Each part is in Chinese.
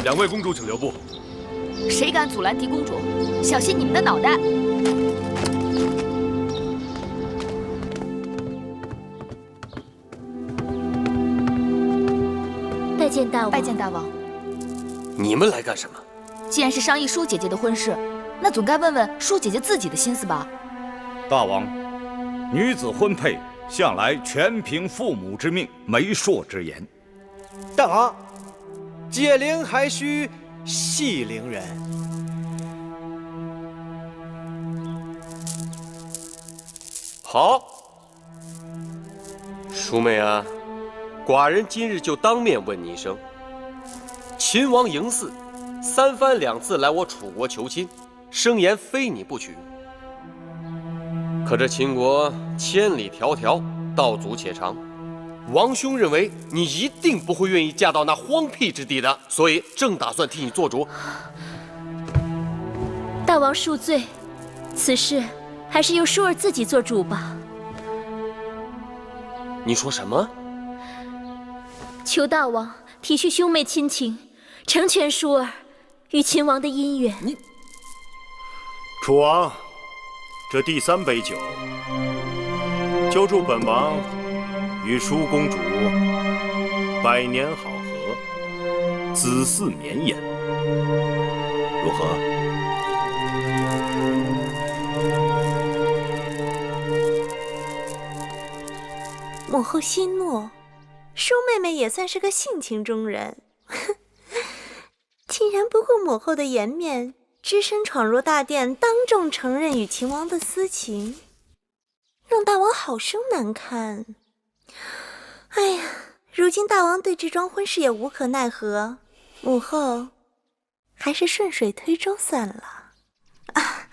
两位公主，请留步。谁敢阻拦狄公主，小心你们的脑袋！拜见大王。拜见大王。你们来干什么？既然是商议舒姐姐的婚事，那总该问问舒姐姐自己的心思吧。大王，女子婚配向来全凭父母之命、媒妁之言。大王，解铃还须系铃人。好，淑妹啊，寡人今日就当面问你一声：秦王嬴驷3番2次来我楚国求亲，声言非你不娶。可这秦国千里迢迢，道阻且长。王兄认为你一定不会愿意嫁到那荒僻之地的，所以正打算替你做主。大王恕罪，此事还是由舒儿自己做主吧。你说什么？求大王体恤兄妹亲情，成全舒儿与秦王的姻缘。楚王，这第3杯酒，就祝本王与舒公主百年好合，子嗣绵延，如何？母后息怒，舒妹妹也算是个性情中人，竟然不顾母后的颜面，只身闯入大殿，当众承认与秦王的私情，让大王好生难堪。哎呀，如今大王对这桩婚事也无可奈何，母后还是顺水推舟算了。啊，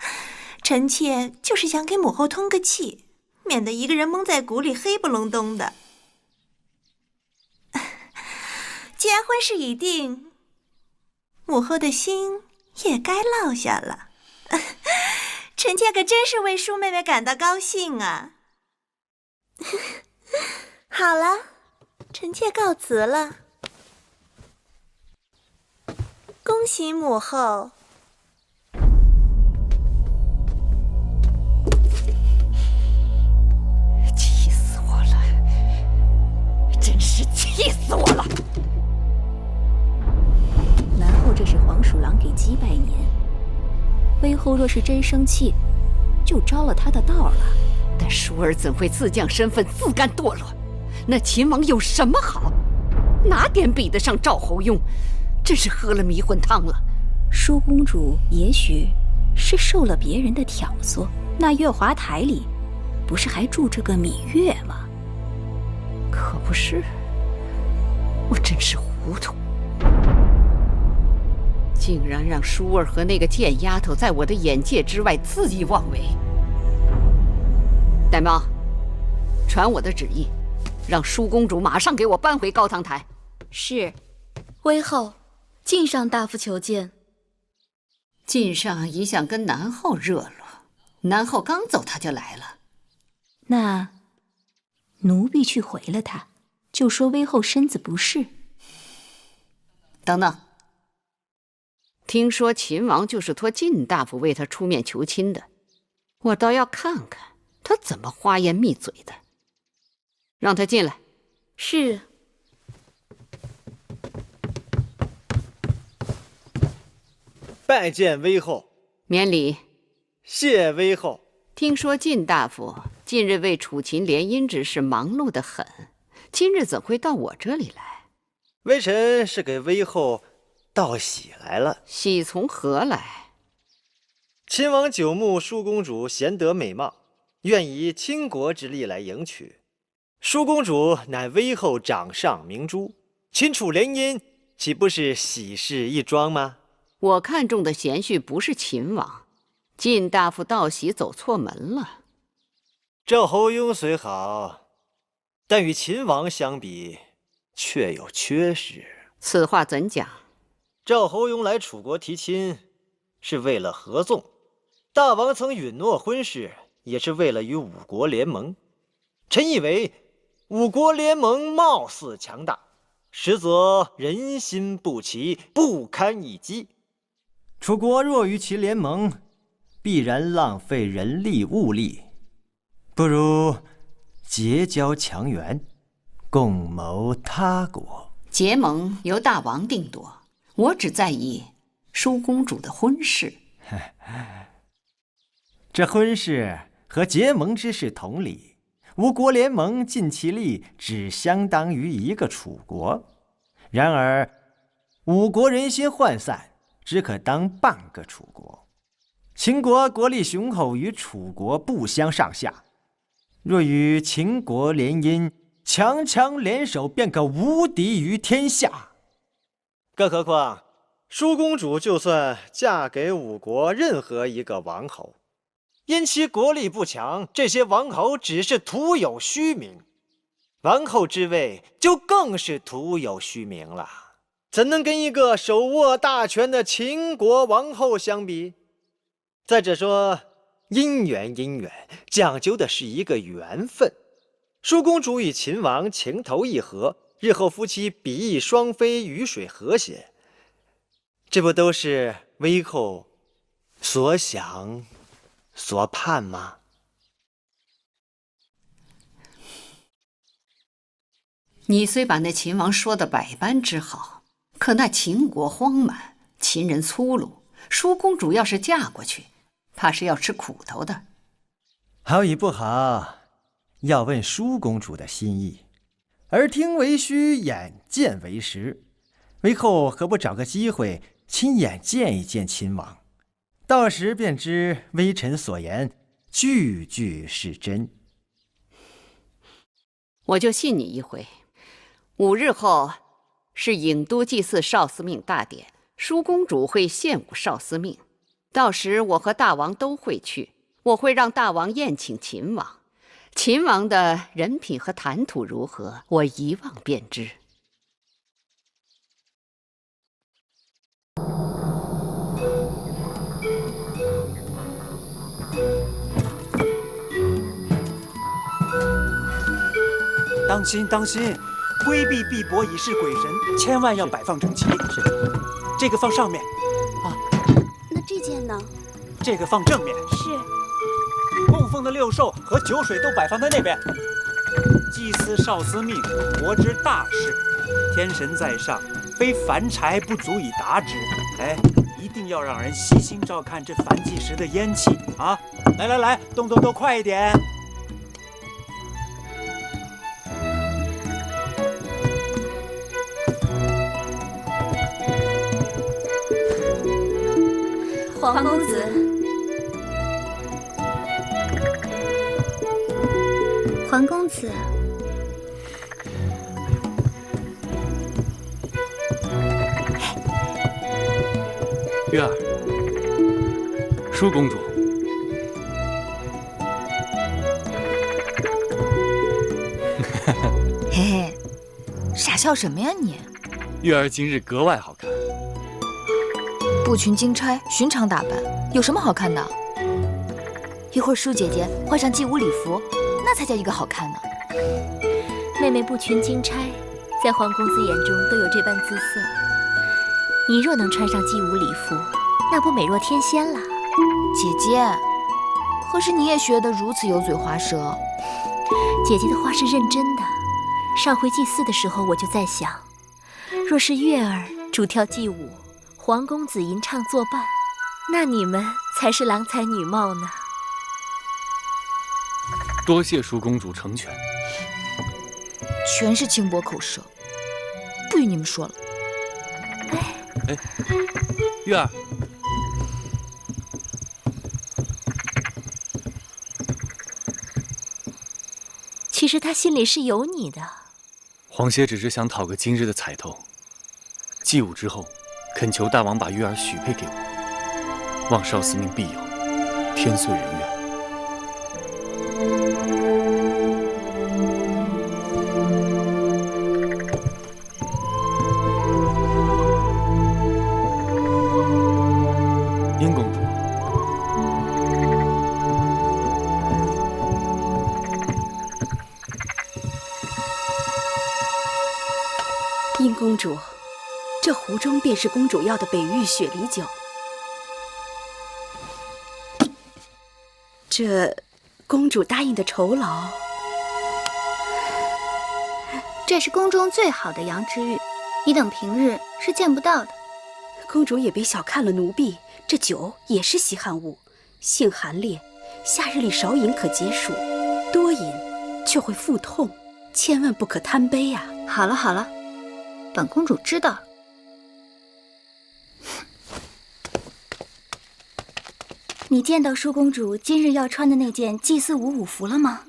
臣妾就是想给母后通个气，免得一个人蒙在鼓里，黑不隆咚的。既然婚事已定，母后的心也该落下了。臣妾可真是为舒妹妹感到高兴啊！好了，臣妾告辞了。恭喜母后！气死我了！真是气死我了！南后这是黄鼠狼给鸡拜年，威后若是真生气，就着了他的道了。但舒儿怎会自降身份，自甘堕落？那秦王有什么好？哪点比得上赵侯雍？真是喝了迷魂汤了。舒公主也许是受了别人的挑唆，那月华台里不是还住着个芈月吗？可不是，我真是糊涂，竟然让舒儿和那个贱丫头在我的眼界之外恣意妄为。玳瑁，传我的旨意，让舒公主马上给我搬回高堂台。是，威后，晋上大夫求见。晋上一向跟南后热络，南后刚走他就来了。那奴婢去回了他，就说威后身子不适。等等，听说秦王就是托晋大夫为他出面求亲的，我倒要看看他怎么花言密嘴的。让他进来。是。拜见威后。免礼。谢威后。听说晋大夫近日为楚秦联姻之事忙碌得很，今日怎会到我这里来？微臣是给威后道喜来了。喜从何来？秦王久慕舒公主贤德美貌，愿以倾国之力来迎娶。舒公主乃威后掌上明珠，秦楚联姻岂不是喜事一桩吗？我看中的贤婿不是秦王，晋大夫道喜走错门了。赵侯雍虽好，但与秦王相比，确有缺失。此话怎讲？赵侯雍来楚国提亲，是为了合纵；大王曾允诺婚事，也是为了与五国联盟。臣以为，五国联盟貌似强大，实则人心不齐，不堪一击。楚国若与其联盟，必然浪费人力物力，不如结交强援，共谋他国。结盟由大王定夺，我只在意舒公主的婚事。这婚事和结盟之事同理，吴国联盟尽其力，只相当于一个楚国。然而，五国人心涣散，只可当半个楚国。秦国国力雄厚，与楚国不相上下。若与秦国联姻，强强联手，便可无敌于天下。更何况，舒公主就算嫁给吴国任何一个王侯，因其国力不强，这些王侯只是徒有虚名。王后之位就更是徒有虚名了，怎能跟一个手握大权的秦国王后相比？再者说，姻缘讲究的是一个缘分。舒公主与秦王情投意合，日后夫妻比翼双飞，鱼水和谐，这不都是微后所想所盼吗？你虽把那秦王说的百般之好，可那秦国荒蛮，秦人粗鲁，舒公主要是嫁过去，怕是要吃苦头的。好与不好，要问舒公主的心意。耳听为虚，眼见为实。为后何不找个机会，亲眼见一见秦王？到时便知微臣所言句句是真。我就信你一回。5日后是郢都祭祀少司命大典，舒公主会献舞少司命，到时我和大王都会去，我会让大王宴请秦王。秦王的人品和谈吐如何，我一望便知。当心当心，规避碧帛以示鬼神，千万要摆放整齐。是，这个放上面。啊，那这件呢？这个放正面。是。供奉的六兽和酒水都摆放在那边。祭司少司命，国之大事，天神在上，非凡柴不足以达之。哎，一定要让人细心照看这燔祭时的烟气啊！来，动作都快一点。黄公子，黄公子，月儿，舒公主，嘿嘿，傻笑什么呀你？月儿今日格外好看。步裙金钗，寻常打扮，有什么好看的？一会儿舒姐姐换上祭舞礼服，那才叫一个好看呢。妹妹步裙金钗，在黄公子眼中都有这般姿色。你若能穿上祭舞礼服，那不美若天仙了。姐姐，何时你也学得如此油嘴滑舌？姐姐的话是认真的。上回祭祀的时候，我就在想，若是月儿主跳祭舞，黄公子吟唱作伴，那你们才是郎才女貌呢。多谢舒公主成全。全是轻薄口舌，不与你们说了。哎，月儿，其实他心里是有你的。皇歇只是想讨个今日的彩头，祭舞之后，恳求大王把月儿许配给我，望少司命庇佑，天遂人愿。殷公主，殷公主，这壶中便是公主要的北域雪梨酒。这公主答应的酬劳，这是宫中最好的羊脂玉，你等平日是见不到的。公主也别小看了奴婢，这酒也是稀罕物，性寒烈，夏日里少饮可解暑，多饮却会腹痛，千万不可贪杯呀。好了好了，本公主知道了。你见到舒公主今日要穿的那件祭祀舞服了吗？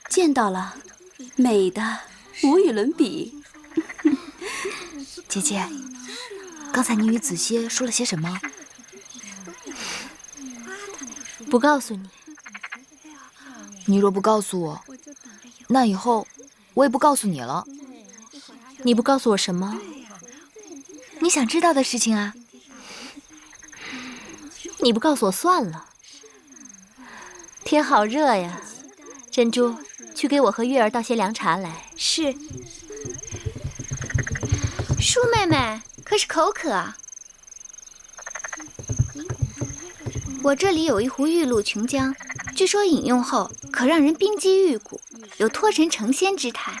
见到了，美的无与伦比。姐姐，刚才你与子歇说了些什么？不告诉你。你若不告诉我，那以后我也不告诉你了。你不告诉我什么？你想知道的事情啊。你不告诉我算了。天好热呀，珍珠，去给我和月儿倒些凉茶来。是。舒妹妹，可是口渴啊？我这里有一壶玉露琼浆，据说饮用后可让人冰肌玉骨，有脱神成仙之态。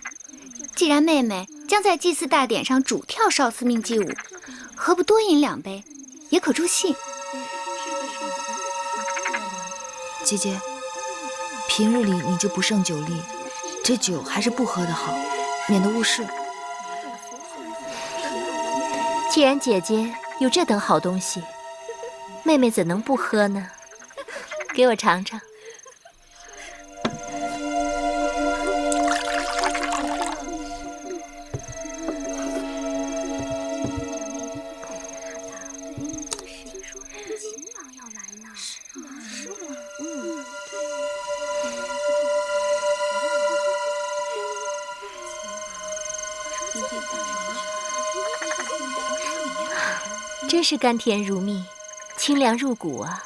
既然妹妹将在祭祀大典上主跳少司命祭舞，何不多饮2杯，也可助兴。姐姐，平日里你就不胜酒力，这酒还是不喝的好，免得误事。既然姐姐有这等好东西，妹妹怎能不喝呢？给我尝尝。真是甘甜如蜜，清凉入骨啊！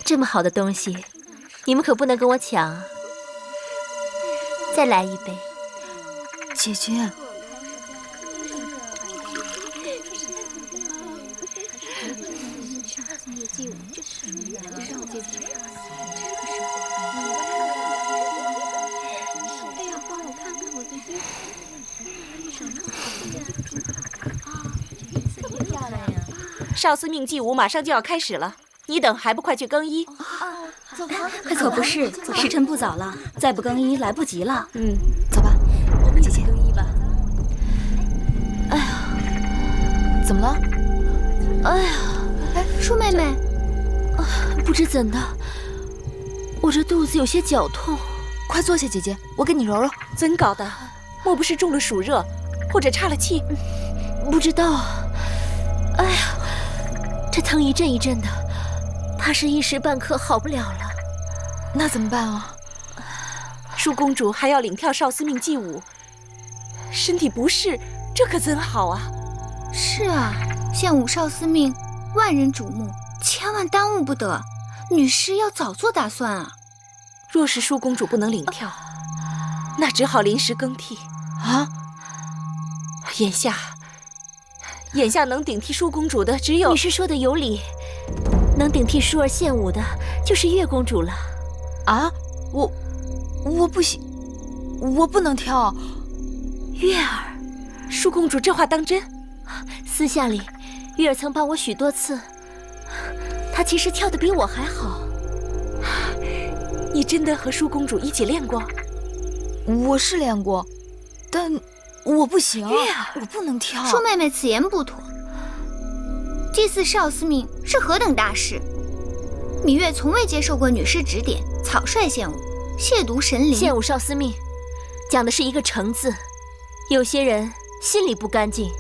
这么好的东西，你们可不能跟我抢啊！再来一杯。姐姐，少司命祭舞马上就要开始了，你等还不快去更衣？走吧，快可不是，时辰不早了，再不更衣来不及了。走吧，姐姐更衣吧。哎呀，怎么了？哎呀，舒妹妹，不知怎的，我这肚子有些绞痛。快坐下，姐姐，我给你揉揉。怎搞的？莫不是中了暑热，或者岔了气？不知道。哎呀，这疼一阵一阵的，怕是一时半刻好不了了。那怎么办啊？舒公主还要领跳少司命祭舞，身体不适，这可怎好啊？是啊，献舞少司命，万人瞩目，千万耽误不得。女师要早做打算啊。若是舒公主不能领跳，那只好临时更替啊。眼下能顶替舒公主的只有……女师说的有理，能顶替舒儿献舞的就是月公主了。啊，我不行，我不能跳。月儿，舒公主这话当真？私下里，月儿曾帮我许多次，她其实跳得比我还好。你真的和舒公主一起练过？我是练过，但我不行。月儿，我不能跳。舒妹妹此言不妥。祭祀少司命是何等大事，芈月从未接受过女师指点，草率献舞，亵渎神灵。献舞少司命，讲的是一个诚字。有些人心里不干净，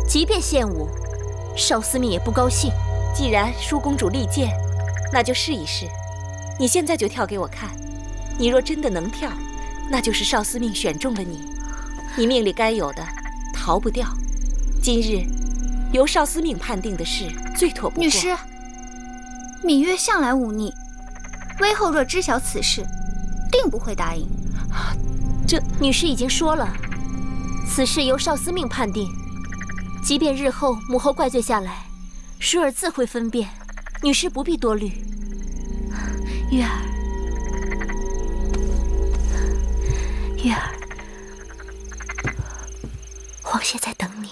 即便献舞，少司命也不高兴。既然舒公主力荐，那就试一试。你现在就跳给我看，你若真的能跳，那就是少司命选中了你，你命里该有的逃不掉。今日由少司命判定的事最妥不过。女师，芈月向来忤逆，微后若知晓此事，定不会答应。这女师已经说了，此事由少司命判定。即便日后母后怪罪下来，舒儿自会分辨，女士不必多虑。月儿，月儿，皇爷在等你，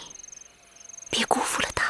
别辜负了他。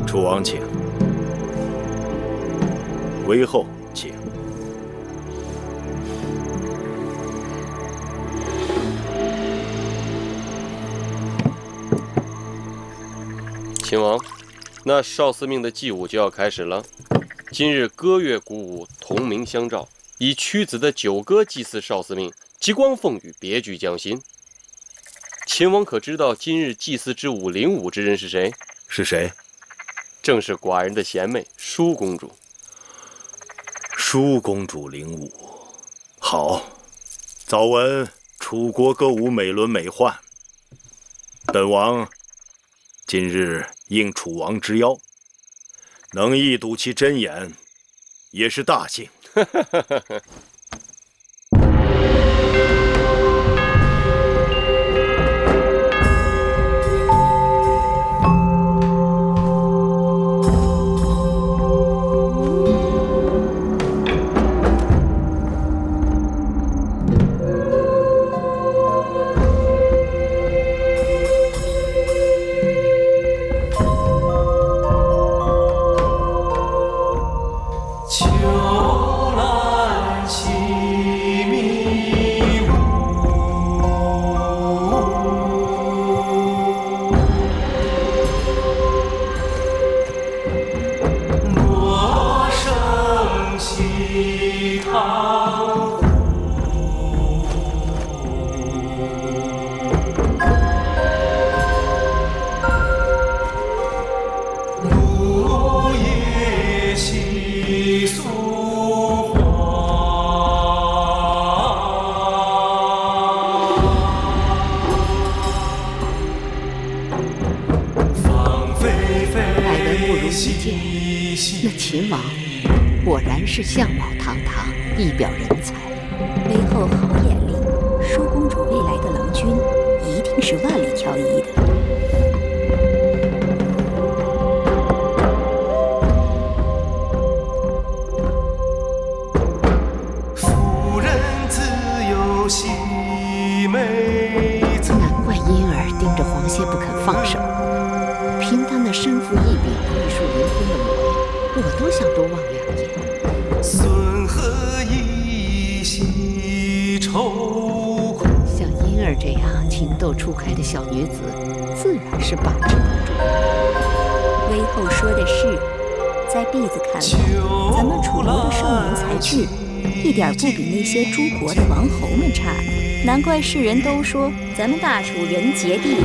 楚王请，韦后请。秦王，那少司命的祭舞就要开始了。今日歌乐鼓舞，同鸣相召，以屈子的九歌祭祀少司命，极光凤羽，别具匠心。秦王可知道今日祭祀之舞领舞之人是谁？是谁？正是寡人的贤妹舒公主。舒公主领舞，好。早闻楚国歌舞美轮美奂，本王今日应楚王之邀，能一睹其真颜，也是大幸。那秦王果然是相貌堂堂，一表人才。韦后好眼力，舒公主未来的郎君一定是万里挑一的。夫人自有喜美。难怪婴儿盯着黄歇不肯放手，凭他那身负异禀、玉树临风的模样，我都想多望两眼。孙何以喜愁苦？像婴儿这样情窦初开的小女子，自然是把持不住。韦后说的是，在婢子看来，咱们楚国的少年才俊，一点不比那些诸国的王侯们差呢。难怪世人都说咱们大楚人杰地灵，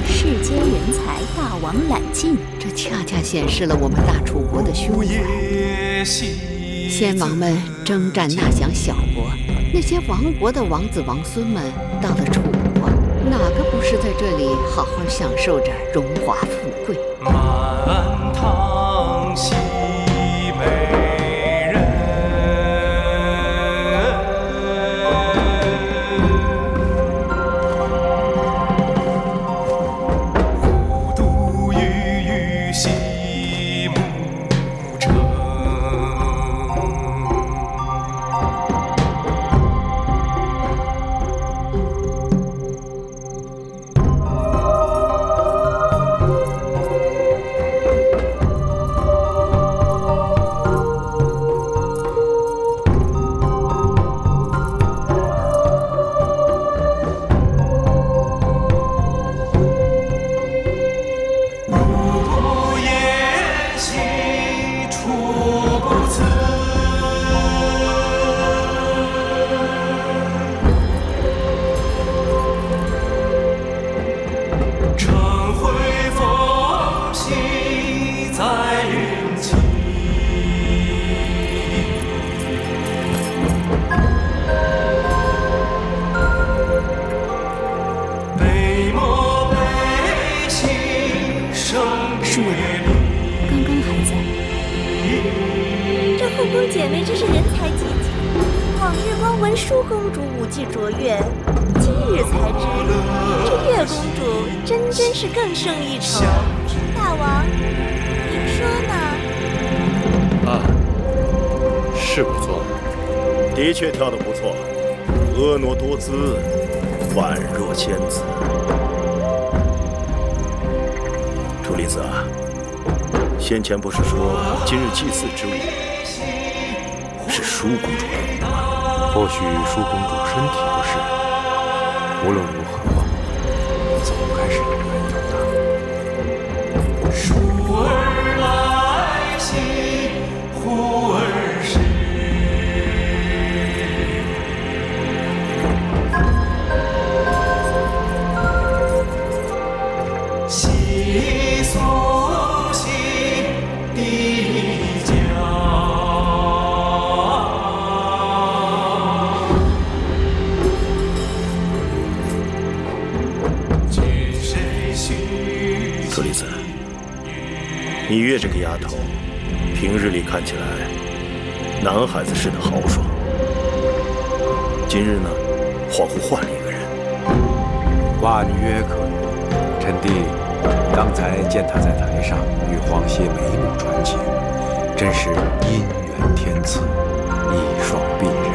世间人才大王揽尽。这恰恰显示了我们大楚国的胸怀。先王们征战纳降小国，那些亡国的王子王孙们到了楚国，哪个不是在这里好好享受着荣华富贵？满堂喜美人，虎毒郁郁西牧城。舒儿刚刚还在。这后宫姐妹真是人才济济。往日光闻舒公主武技卓越，今日才知这月公主真是更胜一筹。大王，您说呢？啊，是不错，的确跳得不错，婀娜多姿，宛若仙子。楚离子啊，先前不是说今日祭祀之物是舒公主的吗？或许舒公主身体不适，无论如何，总该是有缘由的。舒儿来兮，忽而逝。细溯兮帝家。楚离子，你月这个丫头，平日里看起来男孩子似的豪爽，今日呢，恍惚换了一个人。寡女也可以。臣弟刚才见她在台上与黄歇眉目传情，真是姻缘天赐，一双璧人。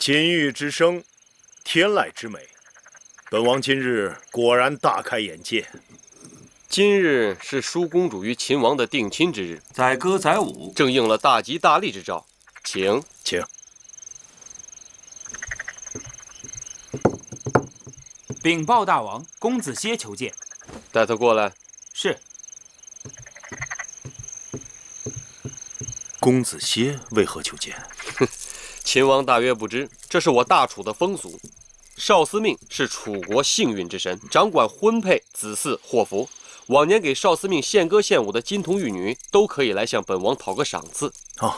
金玉之声，天籁之美，本王今日果然大开眼界。今日是舒公主与秦王的定亲之日，载歌载舞，正应了大吉大利之兆。请。禀报大王，公子歇求见。带他过来。是。公子歇为何求见？秦王大约不知，这是我大楚的风俗。少司命是楚国幸运之神，掌管婚配、子嗣、祸福。往年给少司命献歌献舞的金童玉女，都可以来向本王讨个赏赐。哦，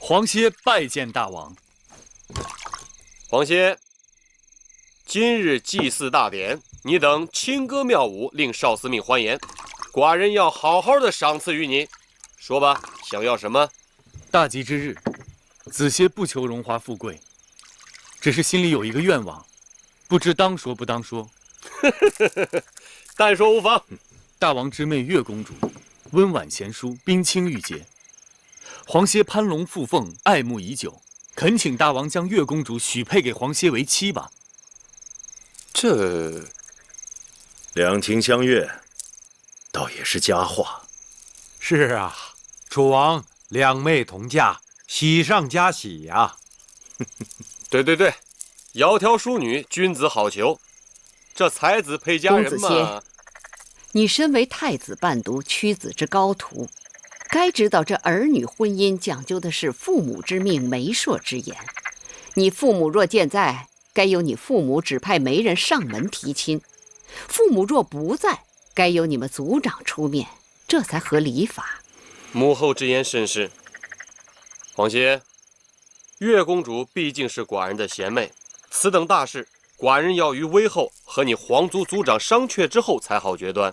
黄歇拜见大王。黄歇，今日祭祀大典，你等轻歌妙舞，令少司命欢颜。寡人要好好的赏赐于你。说吧，想要什么？大吉之日，子歇不求荣华富贵，只是心里有一个愿望，不知当说不当说。但说无妨。大王之妹月公主，温婉贤淑，冰清玉洁。黄歇攀龙附凤，爱慕已久，恳请大王将月公主许配给黄歇为妻吧。这两情相悦，倒也是佳话。是啊，楚王两妹同嫁，喜上加喜呀。对，窈窕淑女，君子好逑。这才子配佳人嘛。公子歇，你身为太子伴读，屈子之高徒，该知道这儿女婚姻讲究的是父母之命，媒妁之言。你父母若健在，该由你父母指派媒人上门提亲；父母若不在，该由你们族长出面，这才合礼法。母后之言甚是。黄歇，月公主毕竟是寡人的贤妹，此等大事，寡人要于微后和你皇族族长商榷之后才好决断。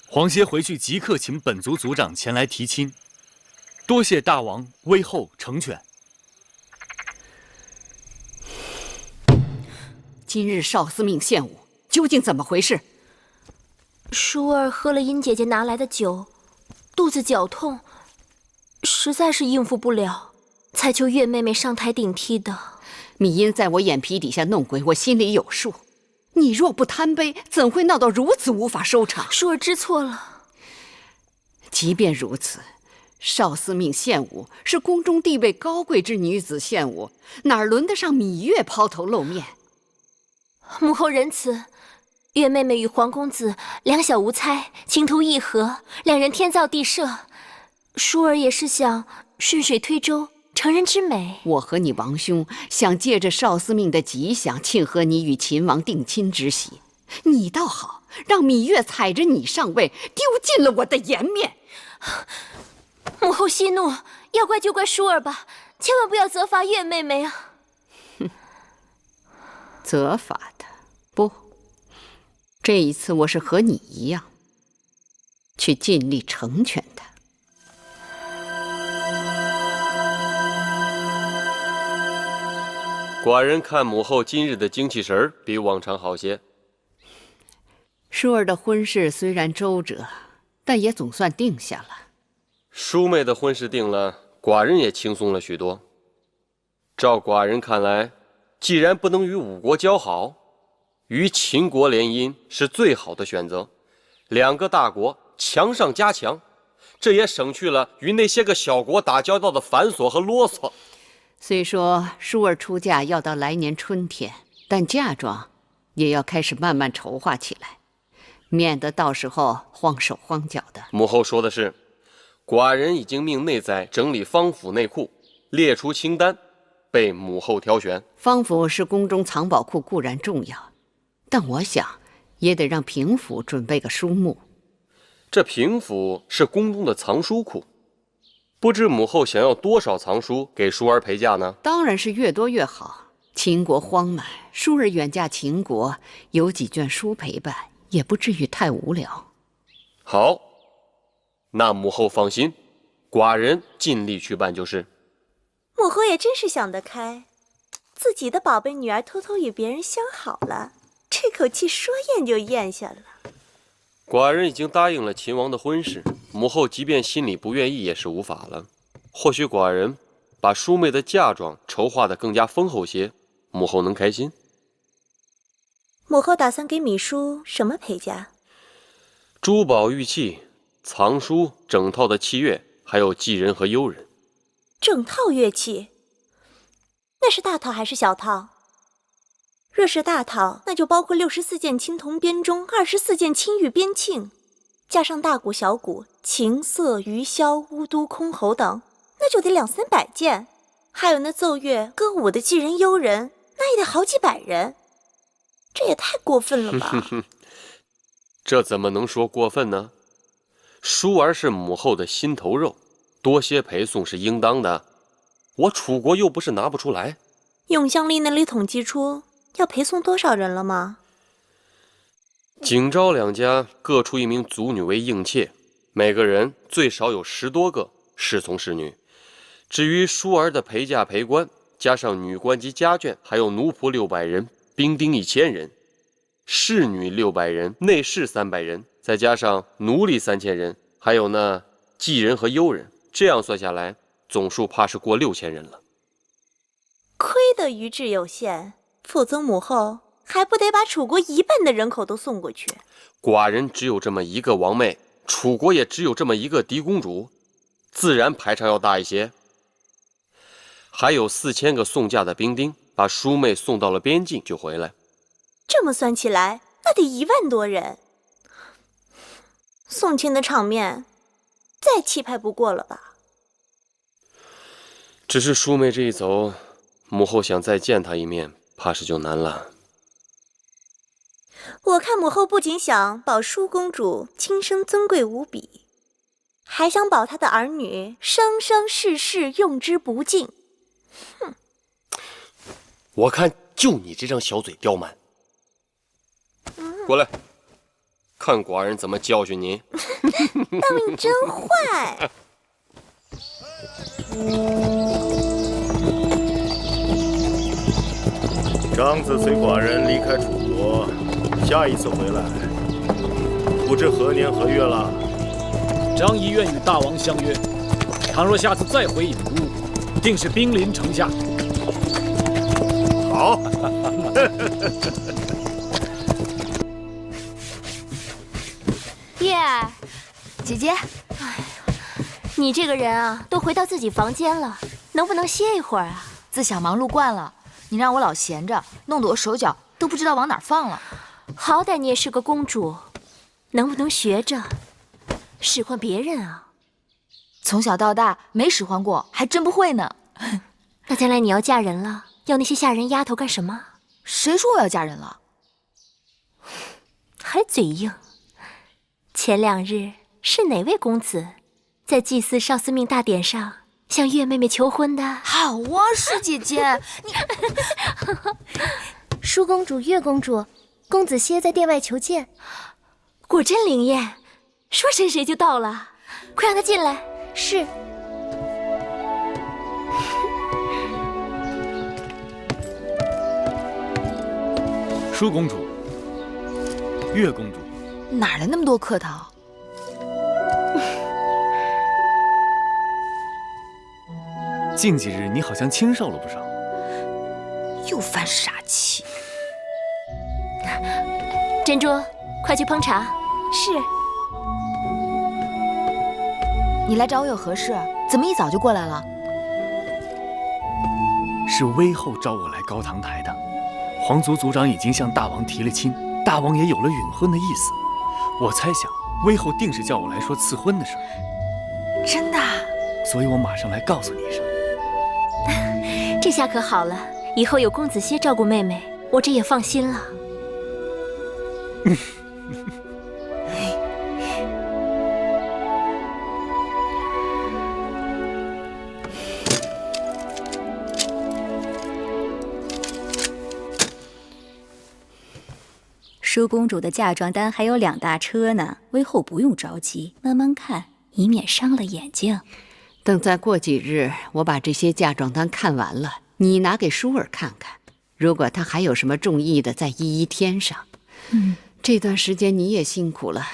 黄歇回去即刻请本族族长前来提亲，多谢大王微后成全。今日少司命献舞，究竟怎么回事？舒儿喝了殷姐姐拿来的酒，肚子绞痛，实在是应付不了，才求月妹妹上台顶替的。米音在我眼皮底下弄鬼，我心里有数。你若不贪杯，怎会闹到如此无法收场？舒儿知错了。即便如此，少司命献舞是宫中地位高贵之女子献舞，哪轮得上芈月抛头露面？母后仁慈，月妹妹与黄公子两小无猜，情投意合，两人天造地设。舒儿也是想顺水推舟，成人之美。我和你王兄想借着少司命的吉祥，庆贺你与秦王定亲之喜。你倒好，让芈月踩着你上位，丢尽了我的颜面。母后息怒，要怪就怪舒儿吧，千万不要责罚月妹妹啊！责罚她？不，这一次我是和你一样，去尽力成全她。寡人看母后今日的精气神儿比往常好些。舒儿的婚事虽然周折，但也总算定下了。淑妹的婚事定了，寡人也轻松了许多。照寡人看来，既然不能与五国交好，与秦国联姻是最好的选择。两个大国强上加强，这也省去了与那些个小国打交道的繁琐和啰嗦。虽说舒儿出嫁要到来年春天，但嫁妆也要开始慢慢筹划起来，免得到时候慌手慌脚的。母后说的是，寡人已经命内宰整理方府内库，列出清单，被母后挑选。方府是宫中藏宝库，固然重要，但我想也得让平府准备个书目。这平府是宫中的藏书库，不知母后想要多少藏书给淑儿陪嫁呢？当然是越多越好。秦国荒蛮，淑儿远嫁秦国，有几卷书陪伴，也不至于太无聊。好，那母后放心，寡人尽力去办就是。母后也真是想得开，自己的宝贝女儿偷偷与别人相好了，这口气说咽就咽下了。寡人已经答应了秦王的婚事，母后即便心里不愿意也是无法了。或许寡人把淑妹的嫁妆筹划得更加丰厚些，母后能开心。母后打算给芈姝什么陪嫁？珠宝玉器、藏书、整套的器乐，还有妓人和幽人。整套乐器？那是大套还是小套？若是大套，那就包括64件青铜编钟，24件青玉编磬，加上大鼓、小鼓、琴瑟、鱼箫、巫都、箜篌等，那就得200-300件。还有那奏乐、歌舞的妓人、幽人，那也得好几百人。这也太过分了吧？这怎么能说过分呢？淑儿是母后的心头肉，多些陪送是应当的。我楚国又不是拿不出来。永香丽那里统计出要陪送多少人了吗？景昭两家各出1名族女为应妾，每个人最少有10多个侍从侍女。至于淑儿的陪嫁陪官，加上女官及家眷，还有奴仆600人，兵丁1000人，侍女600人，内侍300人，再加上奴隶3000人，还有那妓人和幽人，这样算下来，总数怕是过6000人了。亏得余志有限，否则母后还不得把楚国1半的人口都送过去？寡人只有这么一个王妹，楚国也只有这么一个嫡公主，自然排场要大一些。还有4000个送嫁的兵丁，把淑妹送到了边境就回来。这么算起来，那得1万多人。送亲的场面，再气派不过了吧？只是淑妹这一走，母后想再见她一面，怕是就难了。我看母后不仅想保舒公主亲生尊贵无比，还想保她的儿女生生世世用之不尽。哼！我看就你这张小嘴刁蛮。过来，看寡人怎么教训你。大王你真坏！张子随寡人离开楚国，下一次回来不知何年何月了。张仪愿与大王相约，倘若下次再回郢都，定是兵临城下。好。月儿，姐姐，哎呀，你这个人啊，都回到自己房间了，能不能歇一会儿啊？自小忙碌惯了，你让我老闲着，弄得我手脚都不知道往哪儿放了。好歹你也是个公主，能不能学着使唤别人啊？从小到大没使唤过，还真不会呢。那将来你要嫁人了，要那些下人丫头干什么？谁说我要嫁人了？还嘴硬。前2日是哪位公子在祭祀少司命大典上向月妹妹求婚的？好啊，师姐姐，你舒公主、月公主，公子歇在殿外求见，果真灵验，说谁谁就到了，快让他进来。是。舒公主、月公主，哪来那么多客套？近几日你好像清瘦了不少，又犯傻气。珍珠，快去烹茶。是。你来找我有何事？怎么一早就过来了？是威后召我来高堂台的。皇族族长已经向大王提了亲，大王也有了允婚的意思。我猜想威后定是叫我来说赐婚的事。真的？所以我马上来告诉你一声。这下可好了，以后有公子歇照顾妹妹，我这也放心了。舒公主的嫁妆单还有2大车呢，微后不用着急，慢慢看，以免伤了眼睛。等再过几日，我把这些嫁妆单看完了，你拿给舒儿看看。如果他还有什么中意的，再一一添上。这段时间你也辛苦了，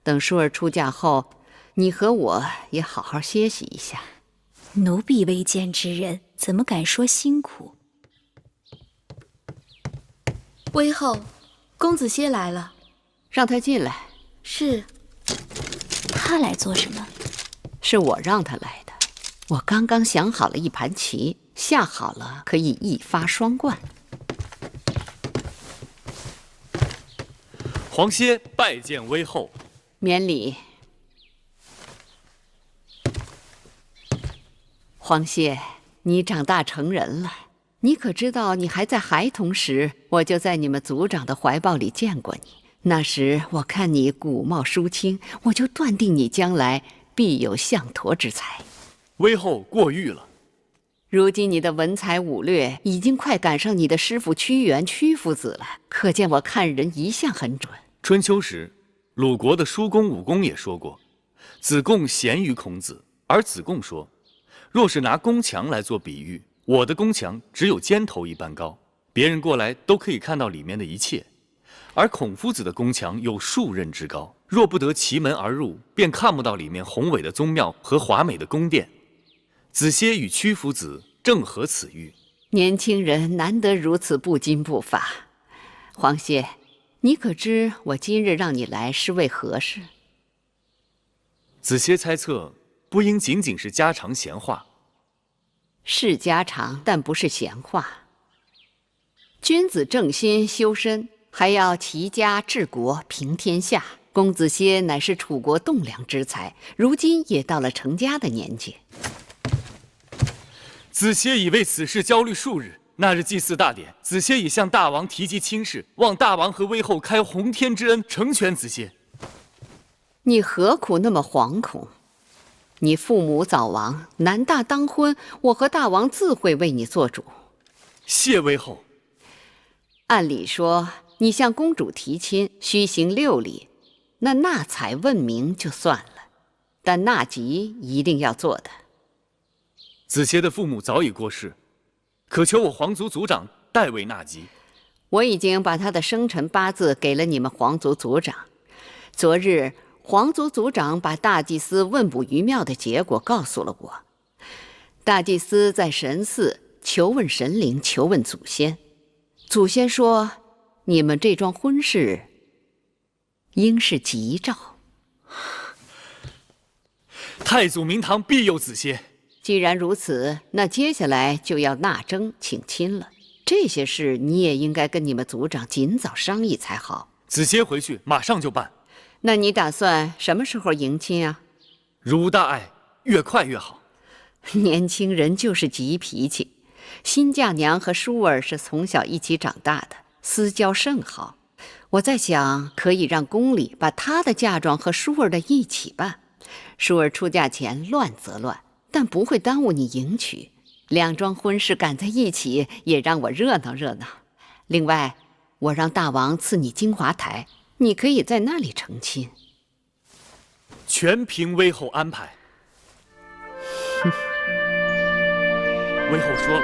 等舒儿出嫁后，你和我也好好歇息一下。奴婢未见之人，怎么敢说辛苦？微后，公子歇来了，让他进来。是。他来做什么？是我让他来的。我刚刚想好了一盘棋，下好了可以一发双冠。皇歇拜见威后。免礼。皇歇，你长大成人了，你可知道你还在孩童时，我就在你们族长的怀抱里见过你。那时我看你古貌淑清，我就断定你将来必有相陀之才。威后过誉了。如今你的文才武略已经快赶上你的师父屈原屈夫子了，可见我看人一向很准。春秋时，鲁国的叔公武公也说过，子贡贤于孔子，而子贡说，若是拿宫墙来做比喻，我的宫墙只有尖头一般高，别人过来都可以看到里面的一切，而孔夫子的宫墙有数仞之高，若不得其门而入，便看不到里面宏伟的宗庙和华美的宫殿。子歇与屈夫子正合此喻。年轻人难得如此不矜不发。皇歇，你可知我今日让你来是为何事？子歇猜测，不应仅仅是家常闲话。是家常，但不是闲话。君子正心修身，还要齐家治国平天下。公子歇乃是楚国栋梁之才，如今也到了成家的年纪。子歇已为此事焦虑数日。那日祭祀大典，子歇已向大王提及亲事，望大王和威后开洪天之恩，成全子歇。你何苦那么惶恐？你父母早亡，男大当婚，我和大王自会为你做主。谢威后。按理说，你向公主提亲，须行6礼，那纳采问名就算了，但纳吉一定要做的。子歇的父母早已过世，可求我皇族族长代为纳吉。我已经把他的生辰八字给了你们皇族族长。昨日皇族族长把大祭司问卜于庙的结果告诉了我。大祭司在神寺求问神灵，求问祖先。祖先说，你们这桩婚事应是吉兆。太祖明堂必有子歇。既然如此，那接下来就要纳征请亲了。这些事你也应该跟你们族长尽早商议才好，子歇回去马上就办。那你打算什么时候迎亲啊？如无大碍，越快越好。年轻人就是急脾气。新嫁娘和舒儿是从小一起长大的，私交甚好。我在想，可以让宫里把她的嫁妆和舒儿的一起办。舒儿出嫁前乱则乱，但不会耽误你迎娶。两桩婚事赶在一起，也让我热闹热闹。另外，我让大王赐你金华台，你可以在那里成亲。全凭威后安排。威后说了，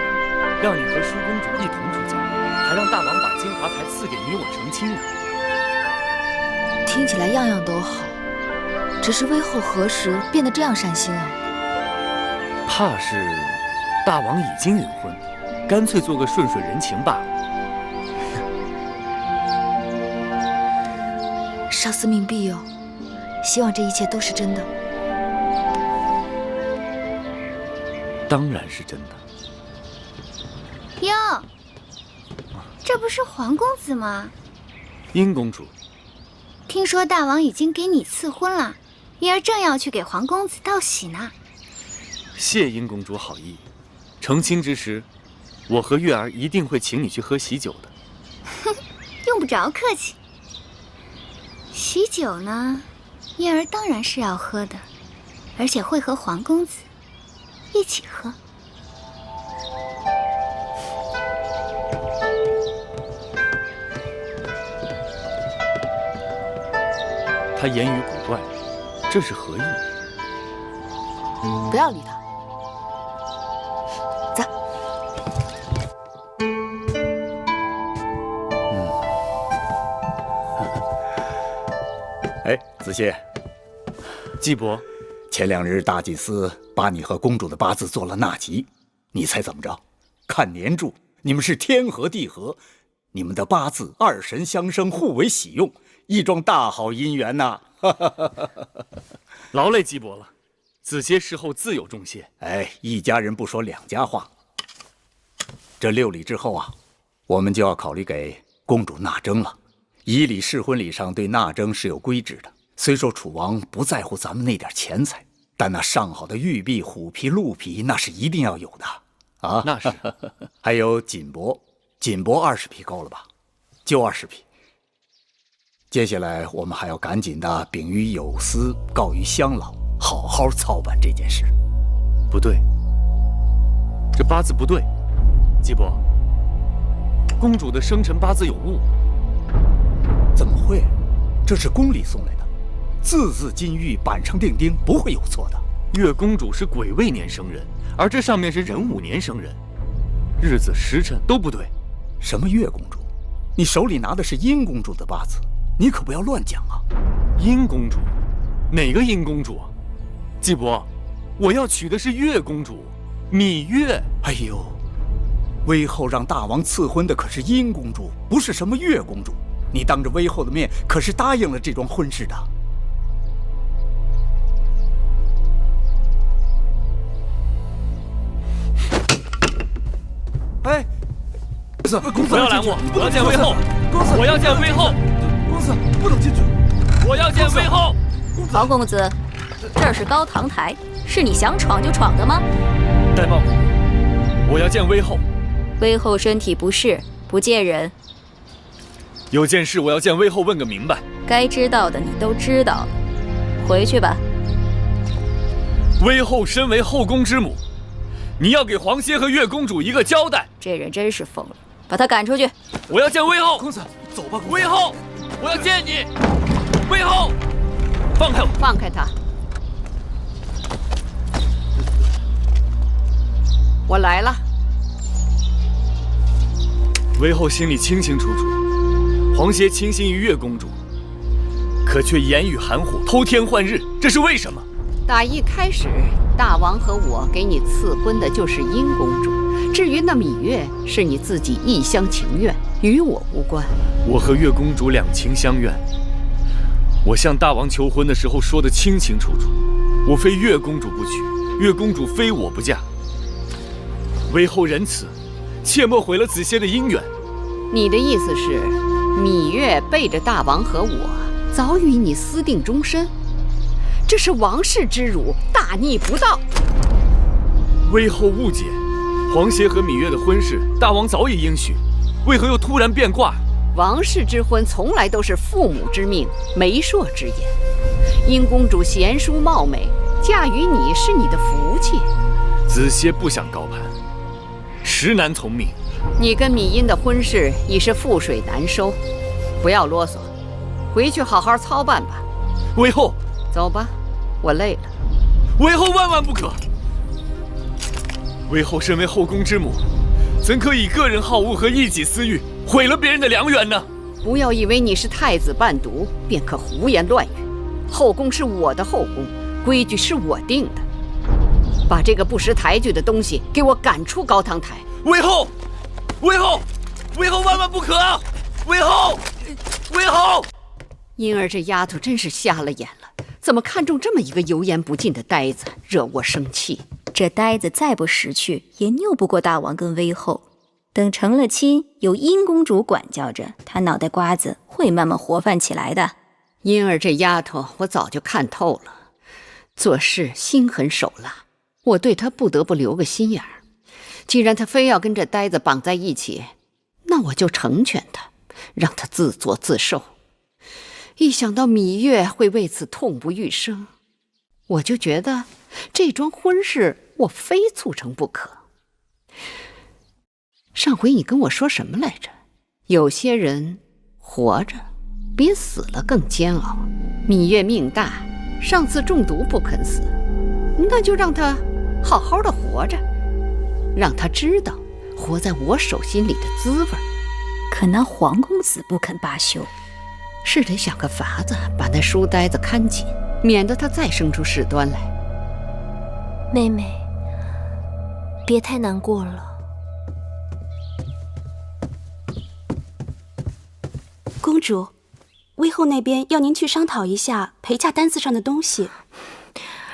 让你和舒公主一同出嫁，还让大王把金华台赐给你我成亲呢。听起来样样都好，只是威后何时变得这样善心啊？怕是大王已经允婚，干脆做个顺水人情罢了。少司命庇佑，希望这一切都是真的。当然是真的。哟，这不是皇公子吗？殷公主，听说大王已经给你赐婚了，月儿正要去给皇公子道喜呢。谢殷公主好意，成亲之时，我和月儿一定会请你去喝喜酒的。哼，用不着客气。喜酒呢，月儿当然是要喝的，而且会和皇公子一起喝。他言语古怪，这是何意？不要理他。走。哎，子歇，季伯，前2日大祭司把你和公主的八字做了纳吉，你猜怎么着？看年柱，你们是天合地合，你们的八字二神相生，互为喜用，一桩大好姻缘呐！劳累季伯了，子歇事后自有重谢。哎，一家人不说两家话。这6礼之后啊，我们就要考虑给公主纳征了。以礼试婚礼上对纳征是有规制的。虽说楚王不在乎咱们那点钱财，但那上好的玉璧、虎皮、鹿皮那是一定要有的啊。那是。还有锦帛20匹够了吧？就20匹。接下来我们还要赶紧的禀于有司，告于乡老，好好操办这件事。不对，这八字不对，季伯，公主的生辰八字有误。怎么会？这是宫里送来的，字字金玉，板上钉钉，不会有错的。月公主是癸未年生人，而这上面是壬午年生人，日子时辰都不对。什么月公主？你手里拿的是殷公主的八字，你可不要乱讲啊！殷公主？哪个殷公主？季伯，我要娶的是月公主，芈月。哎呦，威后让大王赐婚的可是殷公主，不是什么月公主。你当着威后的面可是答应了这桩婚事的。哎，公子，不要拦我！我要见威后！公子，我要见威后！公子，不能进去！我要见威后！王公子，这是高堂台，是你想闯就闯的吗？代报公主，我要见威后。威后身体不适，不见人。有件事我要见威后问个明白。该知道的你都知道了，回去吧。威后身为后宫之母，你要给皇歇和月公主一个交代。这人真是疯了，把他赶出去。我要见威后。公子，走吧。威后，我要见你。威后，放开我！放开他！我来了。威后心里清清楚楚。皇歇倾心于月公主，可却言语含糊，偷天换日，这是为什么？打一开始，大王和我给你赐婚的就是殷公主，至于那芈月，是你自己一厢情愿，与我无关。我和月公主两情相悦，我向大王求婚的时候说得清清楚楚，我非月公主不娶，月公主非我不嫁。威后仁慈，切莫毁了子歇的姻缘。你的意思是，芈月背着大王和我，早与你私定终身，这是王室之辱，大逆不道。微后误解，皇协和芈月的婚事，大王早已应许，为何又突然变卦？王室之婚从来都是父母之命，媒妁之言。殷公主贤淑貌美，嫁与你是你的福气。子歇不想高攀，实难从命。你跟芈音的婚事已是覆水难收，不要啰嗦，回去好好操办吧。微后，走吧，我累了。微后万万不可！微后身为后宫之母，怎可以个人好恶和一己私欲毁了别人的良缘呢？不要以为你是太子伴读便可胡言乱语。后宫是我的后宫，规矩是我定的。把这个不识抬举的东西给我赶出高堂台！微后，微后，微后万万不可！微后，微后！因儿这丫头真是瞎了眼了，怎么看中这么一个油盐不进的呆子，惹我生气。这呆子再不识趣，也拗不过大王跟微后。等成了亲，有殷公主管教着，他脑袋瓜子会慢慢活泛起来的。因儿这丫头，我早就看透了，做事心狠手辣，我对她不得不留个心眼儿。既然她非要跟这呆子绑在一起，那我就成全她，让她自作自受。一想到芈月会为此痛不欲生，我就觉得这桩婚事我非促成不可。上回你跟我说什么来着？有些人活着比死了更煎熬。芈月命大，上次中毒不肯死，那就让她好好的活着，让她知道活在我手心里的滋味。可那黄公子不肯罢休，是得想个法子把那书呆子看紧，免得他再生出事端来。妹妹，别太难过了。公主，微后那边要您去商讨一下陪嫁单子上的东西，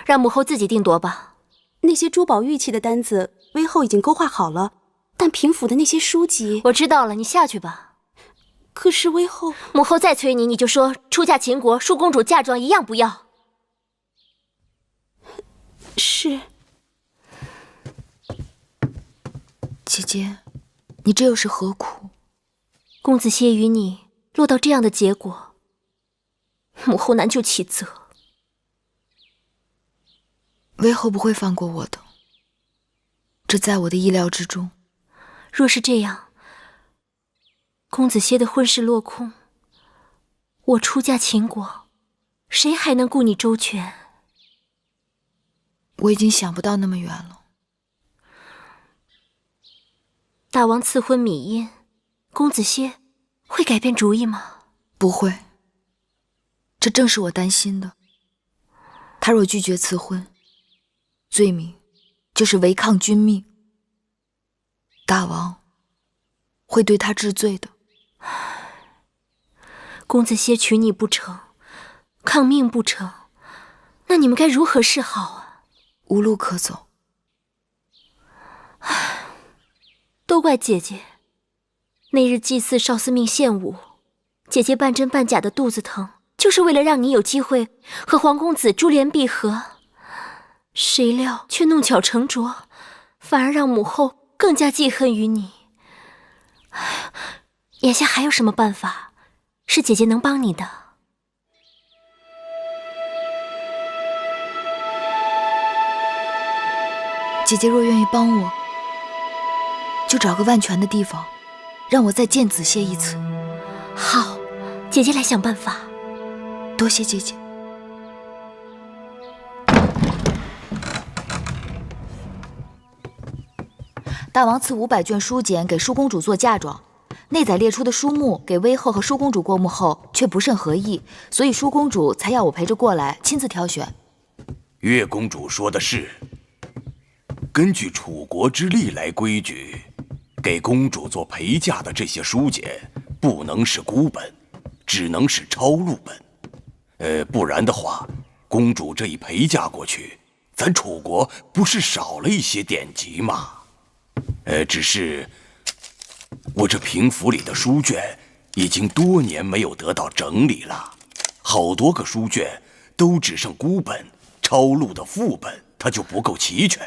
让母后自己定夺吧。那些珠宝玉器的单子，微后已经勾画好了，但平府的那些书籍……我知道了，你下去吧。可是微后……母后再催你，你就说出嫁秦国，淑公主嫁妆一样不要。是。姐姐，你这又是何苦？公子歇与你落到这样的结果，母后难就其责。微后不会放过我的，这在我的意料之中。若是这样，公子歇的婚事落空，我出嫁秦国，谁还能顾你周全？我已经想不到那么远了。大王赐婚芈音，公子歇会改变主意吗？不会，这正是我担心的。他若拒绝赐婚，罪名就是违抗君命，大王会对他治罪的。公子歇娶你不成，抗命不成，那你们该如何是好啊？无路可走。都怪姐姐，那日祭祀少司命献舞，姐姐半真半假的肚子疼，就是为了让你有机会和黄公子珠联璧合，谁料却弄巧成拙，反而让母后更加记恨于你。眼下还有什么办法是姐姐能帮你的？姐姐若愿意帮我，就找个万全的地方，让我再见子歇一次。好，姐姐来想办法。多谢姐姐。大王赐500卷书简给淑公主做嫁妆，内载列出的书目给微后和淑公主过目后却不甚合意，所以淑公主才要我陪着过来，亲自挑选。月公主说的是，根据楚国之历来规矩，给公主做陪嫁的这些书简不能是孤本，只能是抄录本。不然的话，公主这一陪嫁过去，咱楚国不是少了一些典籍吗？只是我这平府里的书卷已经多年没有得到整理了，好多个书卷都只剩孤本，抄录的副本它就不够齐全。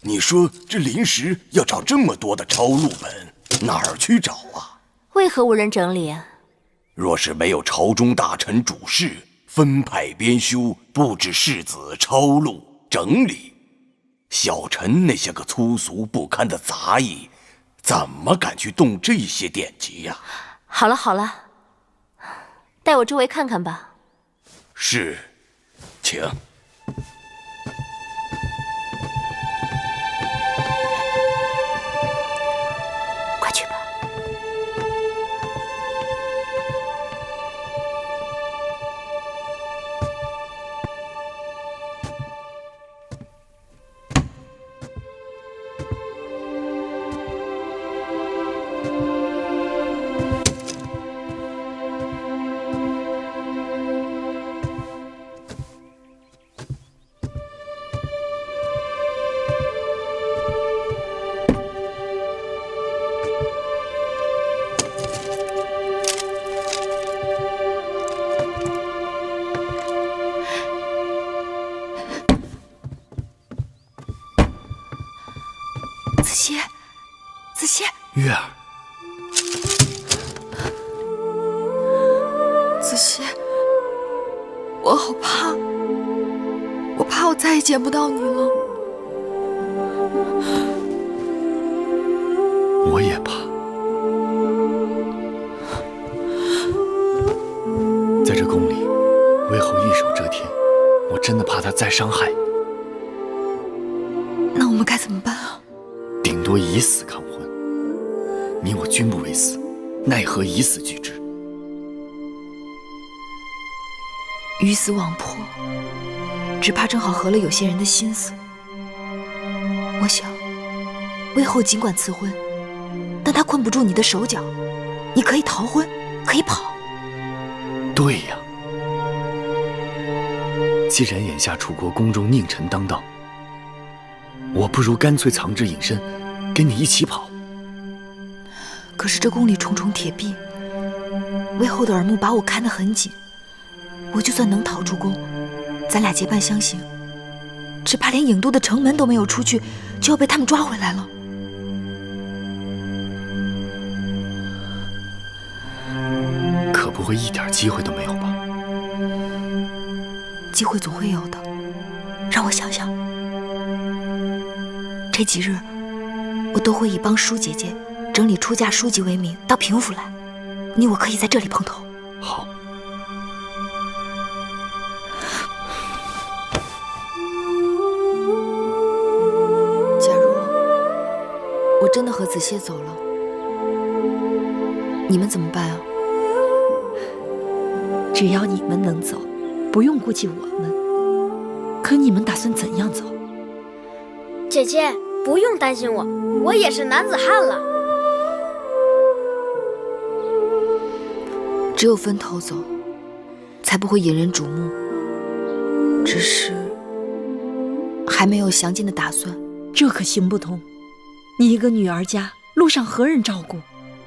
你说这临时要找这么多的抄录本，哪儿去找啊？为何无人整理啊？若是没有朝中大臣主事，分派编修，布置世子抄录整理，小臣那些个粗俗不堪的杂役，怎么敢去动这些典籍呀？好了好了，带我周围看看吧。是，请。快去吧。子歇，月儿，子歇，我好怕，我怕我再也见不到你了。我也怕。在这宫里，魏后一手遮天，我真的怕她再伤害你。那我们该怎么办啊？顶多以死抗婚。你我均不为死，奈何以死拒之？鱼死网破，只怕正好合了有些人的心思。我想，魏后尽管赐婚，但她困不住你的手脚。你可以逃婚，可以跑。对呀，既然眼下楚国宫中佞臣当道，我不如干脆藏之隐身，跟你一起跑。可是这宫里重重铁壁，魏后的耳目把我看得很紧。我就算能逃出宫，咱俩结伴相行，只怕连郢都的城门都没有出去，就要被他们抓回来了。可不会一点机会都没有吧？机会总会有的，让我想想。这几日，我都会以帮舒姐姐整理出嫁书籍为名到平府来，你我可以在这里碰头。好。假如我真的和子歇走了，你们怎么办啊？只要你们能走，不用顾及我们。可你们打算怎样走？姐姐，不用担心我，我也是男子汉了。只有分头走，才不会引人瞩目。只是还没有详尽的打算。这可行不通。你一个女儿家，路上何人照顾？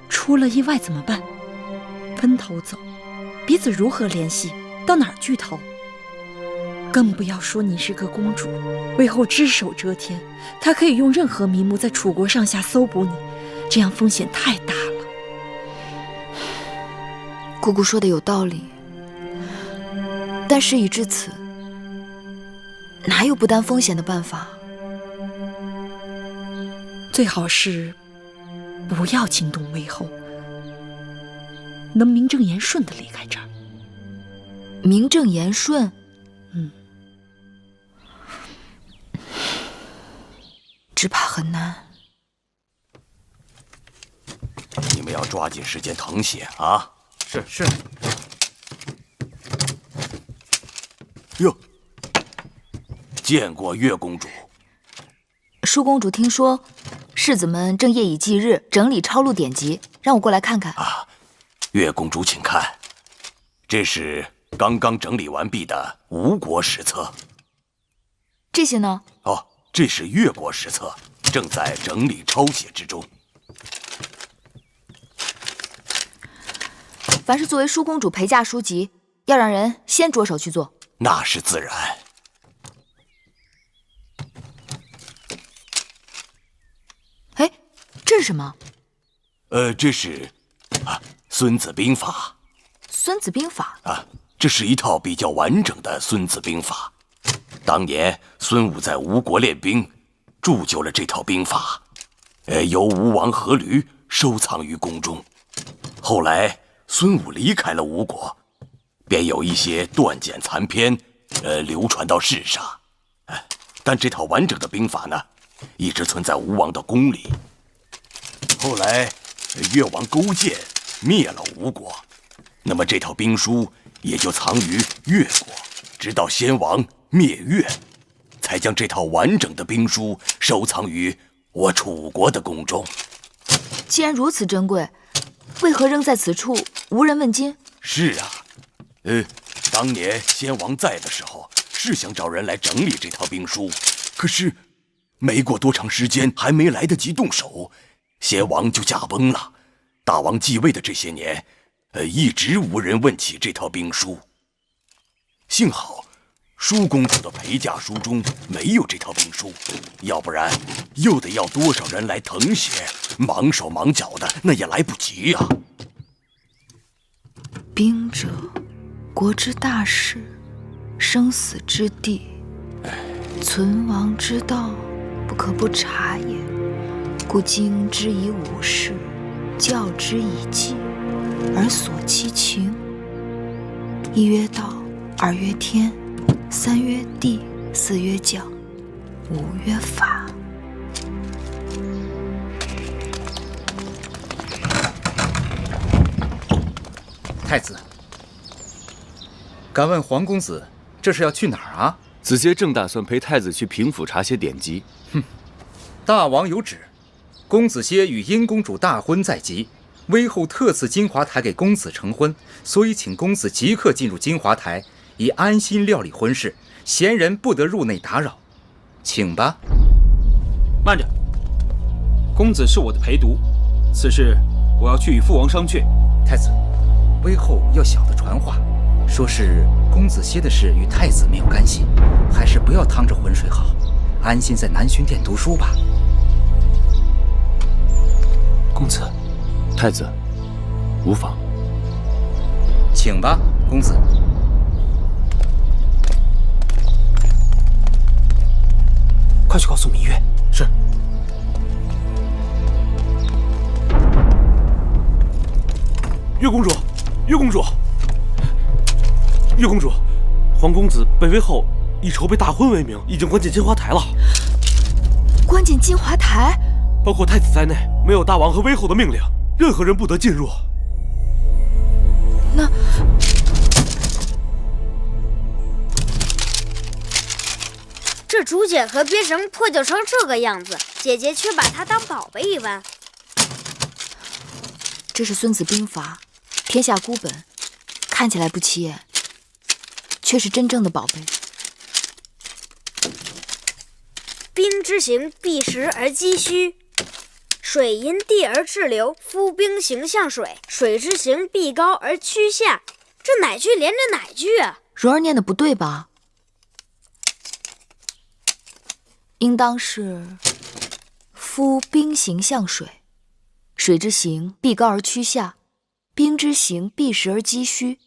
出了意外怎么办？分头走，彼此如何联系？到哪儿去逃？更不要说你是个公主，魏后只手遮天，她可以用任何名目在楚国上下搜捕你，这样风险太大了。姑姑说的有道理，但事已至此，哪有不担风险的办法？最好是不要惊动魏后，能名正言顺地离开这儿。名正言顺？只怕很难。你们要抓紧时间誊写啊！是。哟，见过月公主。舒公主听说世子们正夜以继日整理抄录典籍，让我过来看看。啊，月公主请看，这是刚刚整理完毕的吴国史册。这些呢？哦，这是越国史册，正在整理抄写之中。凡是作为舒公主陪嫁书籍，要让人先着手去做。那是自然。哎，这是什么？这是孙子兵法。孙子兵法啊，这是一套比较完整的孙子兵法。当年孙武在吴国练兵，铸就了这套兵法，由吴王阖闾收藏于宫中。后来孙武离开了吴国，便有一些断简残篇，流传到世上。但这套完整的兵法呢，一直存在吴王的宫里。后来越王勾践灭了吴国，那么这套兵书也就藏于越国，直到先王灭越，才将这套完整的兵书收藏于我楚国的宫中。既然如此珍贵，为何扔在此处无人问津？是啊，当年先王在的时候，是想找人来整理这套兵书，可是没过多长时间，还没来得及动手，先王就驾崩了。大王继位的这些年，一直无人问起这套兵书。幸好舒公主的陪嫁书中没有这套兵书，要不然又得要多少人来誊写，忙手忙脚的，那也来不及呀。兵者，国之大事，生死之地，存亡之道，不可不察也。故经之以武事，教之以纪，而索其情。一曰道，二曰天，三曰地，四曰教，五曰法。太子，敢问黄公子，这是要去哪儿啊？子杰正打算陪太子去平府查些典籍。哼，大王有旨，公子歇与殷公主大婚在即，威后特赐金华台给公子成婚，所以请公子即刻进入金华台，以安心料理婚事，闲人不得入内打扰。请吧。慢着，公子是我的陪读，此事我要去与父王商榷。太子，威后要小的传话，说是公子歇的事与太子没有干系，还是不要趟着浑水好，安心在南巡殿读书吧。公子，太子，无妨。请吧，公子。快去告诉芈月。是。月公主，月公主，月公主，黄公子被威后以筹备大婚为名，已经关进金华台了。关进金华台？包括太子在内，没有大王和威后的命令，任何人不得进入。那这竹简和编绳破旧成这个样子，姐姐却把它当宝贝一般。这是《孙子兵法》，天下孤本，看起来不起眼，却是真正的宝贝。兵之行，避实而击虚，水因地而滞留，夫兵行向水，水之行必高而趋下。这哪句连着哪句啊？蓉儿念的不对吧？应当是夫兵行向水，水之行必高而趋下，兵之行避实而击虚，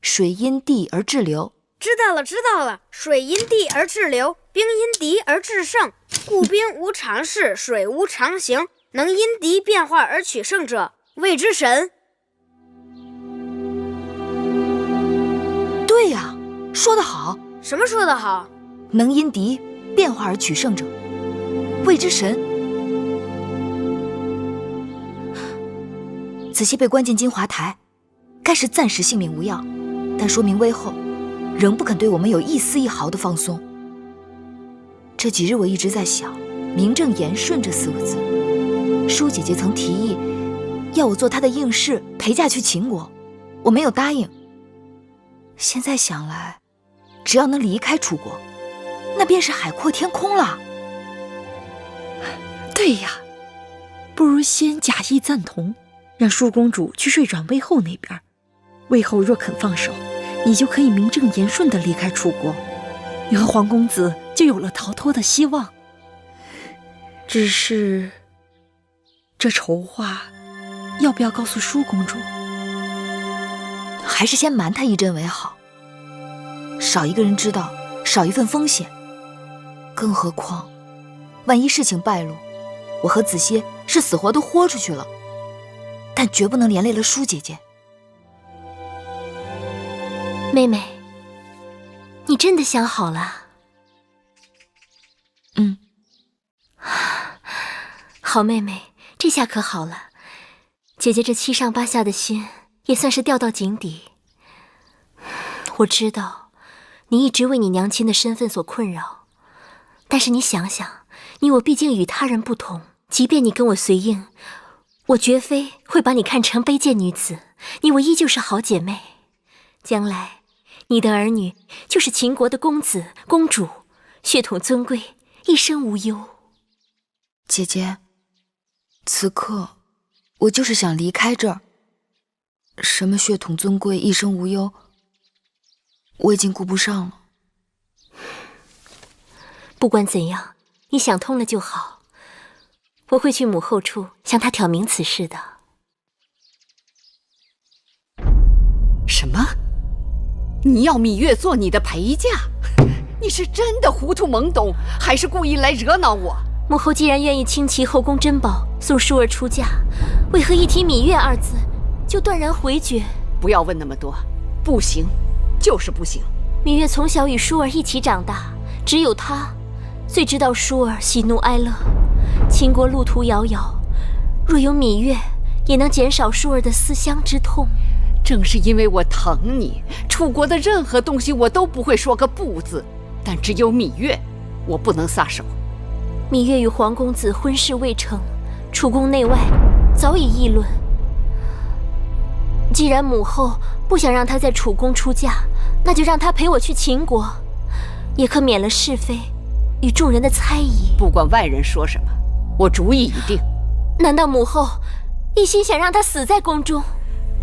水因地而滞留。知道了，知道了，水因地而滞留，兵因敌而制胜，故兵无常势，水无常形，能因敌变化而取胜者，谓之神。对呀，说得好。什么说得好？能因敌变化而取胜者，谓之神。子歇被关进金华台，该是暂时性命无恙，但说明威后仍不肯对我们有一丝一毫的放松。这几日我一直在想名正言顺这4个字。舒姐姐曾提议要我做她的应试，陪嫁去秦国，我没有答应。现在想来，只要能离开楚国，那便是海阔天空了。对呀，不如先假意赞同，让舒公主去睡转威后那边，魏后若肯放手，你就可以名正言顺地离开楚国，你和黄公子就有了逃脱的希望。只是，这筹划要不要告诉舒公主？还是先瞒他一阵为好，少一个人知道，少一份风险。更何况，万一事情败露，我和子歇是死活都豁出去了，但绝不能连累了舒姐姐。妹妹，你真的想好了？好妹妹，这下可好了，姐姐这七上八下的心也算是掉到井底。我知道你一直为你娘亲的身份所困扰，但是你想想，你我毕竟与他人不同，即便你跟我随应，我绝非会把你看成卑贱女子，你我依旧是好姐妹。将来你的儿女就是秦国的公子公主，血统尊贵，一生无忧。姐姐，此刻我就是想离开这儿，什么血统尊贵，一生无忧，我已经顾不上了。不管怎样，你想通了就好。我会去母后处向她挑明此事的。什么？你要芈月做你的陪嫁？你是真的糊涂懵懂，还是故意来惹恼我？母后既然愿意倾其后宫珍宝送舒儿出嫁，为何一提芈月二字就断然回绝？不要问那么多，不行，就是不行。芈月从小与舒儿一起长大，只有她最知道舒儿喜怒哀乐。秦国路途遥遥，若有芈月，也能减少舒儿的思乡之痛。正是因为我疼你，楚国的任何东西我都不会说个不字，但只有芈月，我不能撒手。芈月与黄公子婚事未成，楚宫内外早已议论。既然母后不想让她在楚宫出嫁，那就让她陪我去秦国，也可免了是非与众人的猜疑。不管外人说什么，我主意已定。难道母后一心想让她死在宫中？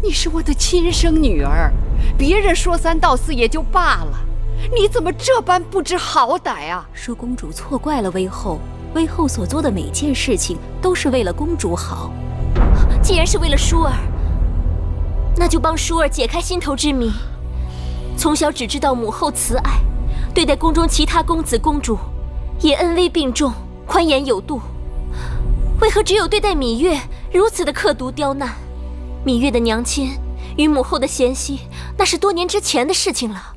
你是我的亲生女儿，别人说三道四也就罢了，你怎么这般不知好歹啊？舒公主错怪了魏后，魏后所做的每件事情都是为了公主好。既然是为了舒儿，那就帮舒儿解开心头之谜。从小只知道母后慈爱，对待宫中其他公子公主也恩威并重，宽严有度，为何只有对待芈月如此的刻毒刁难？芈月的娘亲与母后的嫌隙，那是多年之前的事情了。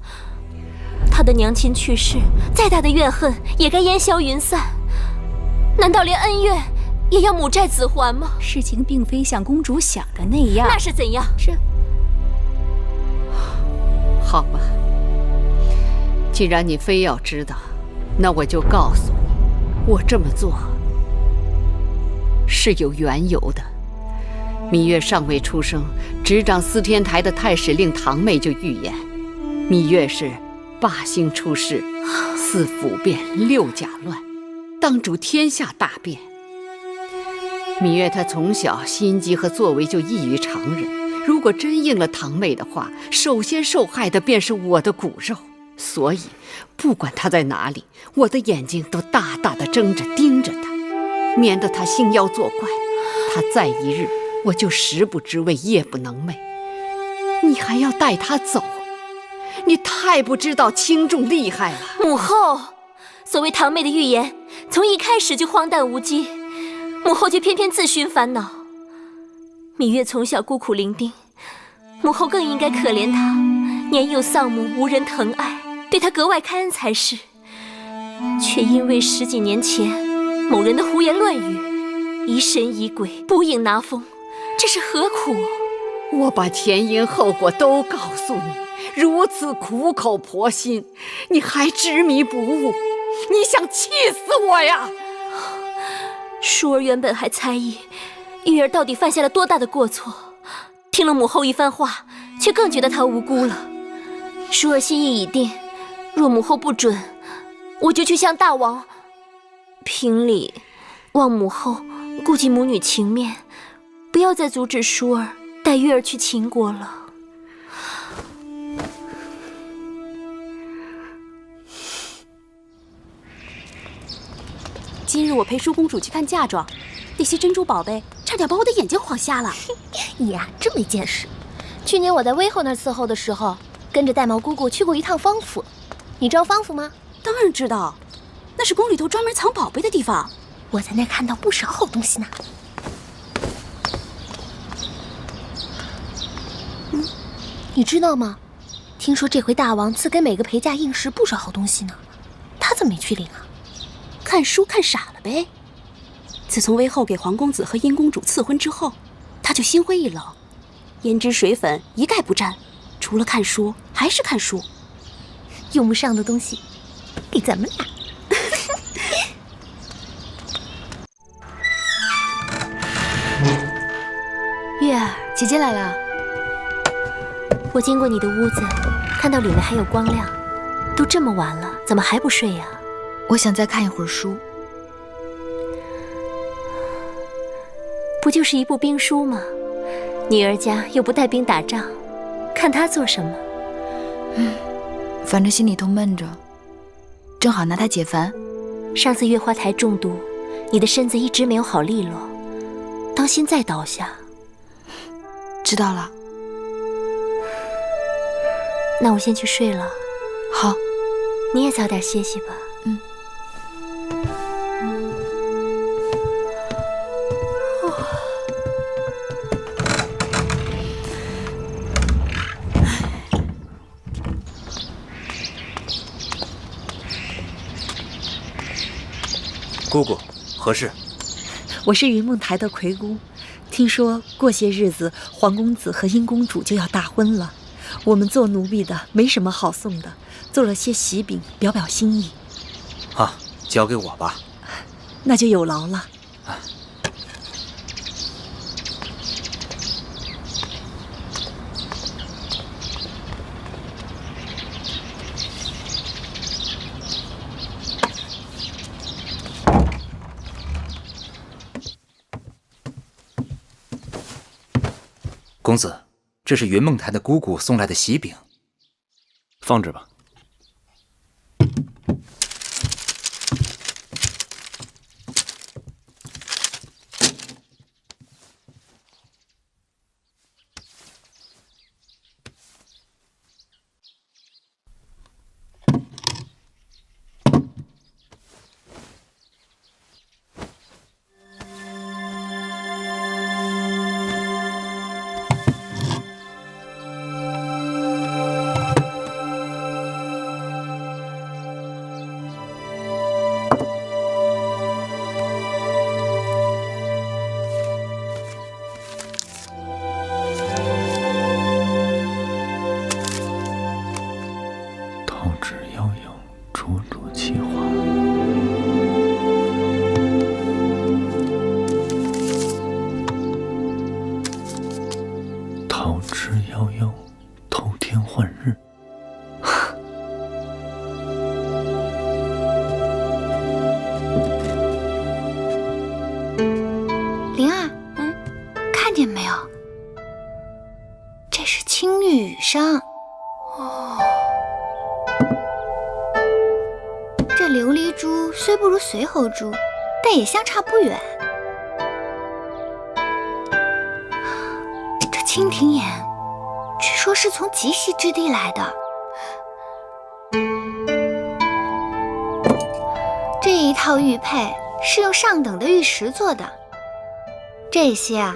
她的娘亲去世，再大的怨恨也该烟消云散。难道连恩怨也要母债子还吗？事情并非像公主想的那样。那是怎样？好吧，既然你非要知道，那我就告诉你，我这么做是有缘由的。芈月尚未出生，执掌司天台的太史令堂妹就预言，芈月是霸星出世，4府变6甲乱，当主天下大变。芈月她从小心机和作为就异于常人，如果真应了堂妹的话，首先受害的便是我的骨肉。所以不管她在哪里，我的眼睛都大大的睁着盯着她，免得她兴妖作怪。她再一日，我就食不知味，夜不能寐。你还要带她走？你太不知道轻重厉害了。母后，所谓堂妹的预言，从一开始就荒诞无稽，母后却偏偏自寻烦恼。芈月从小孤苦伶仃，母后更应该可怜她，年幼丧母，无人疼爱，对她格外开恩才是。却因为10几年前某人的胡言乱语，疑神疑鬼，捕影拿风，这是何苦？我把前因后果都告诉你，如此苦口婆心，你还执迷不悟，你想气死我呀！舒儿原本还猜疑玉儿到底犯下了多大的过错，听了母后一番话，却更觉得她无辜了。舒儿心意已定，若母后不准，我就去向大王评理，望母后顾及母女情面，不要再阻止舒儿带玉儿去秦国了。今日我陪舒公主去看嫁妆，那些珍珠宝贝差点把我的眼睛晃瞎了。你呀，真没见识。去年我在威后那儿伺候的时候，跟着玳瑁姑姑去过一趟方府。你知道方府吗？当然知道，那是宫里头专门藏宝贝的地方。我在那儿看到不少好东西呢。你知道吗？听说这回大王赐给每个陪嫁应时不少好东西呢，他怎么没去领啊？看书看傻了呗。自从威后给皇公子和殷公主赐婚之后，他就心灰意冷，胭脂水粉一概不沾，除了看书还是看书。用不上的东西给咱们俩。月儿，姐姐来了。我经过你的屋子，看到里面还有光亮。都这么晚了，怎么还不睡呀？我想再看一会儿书。不就是一部兵书吗？女儿家又不带兵打仗，看它做什么？反正心里头闷着，正好拿它解烦。上次月花台中毒，你的身子一直没有好利落，当心再倒下。知道了。那我先去睡了。好，你也早点歇息吧。姑姑，何事？我是云梦台的魁姑，听说过些日子皇公子和殷公主就要大婚了，我们做奴婢的没什么好送的，做了些喜饼表表心意。啊，交给我吧。那就有劳了。公子，这是云梦台的姑姑送来的喜饼，放着吧。灵儿，看见没有？这是青玉羽裳。哦，这琉璃珠虽不如随侯珠，但也相差不远。这蜻蜓眼，据说是从极西之地来的。这一套玉佩是用上等的玉石做的，这些啊，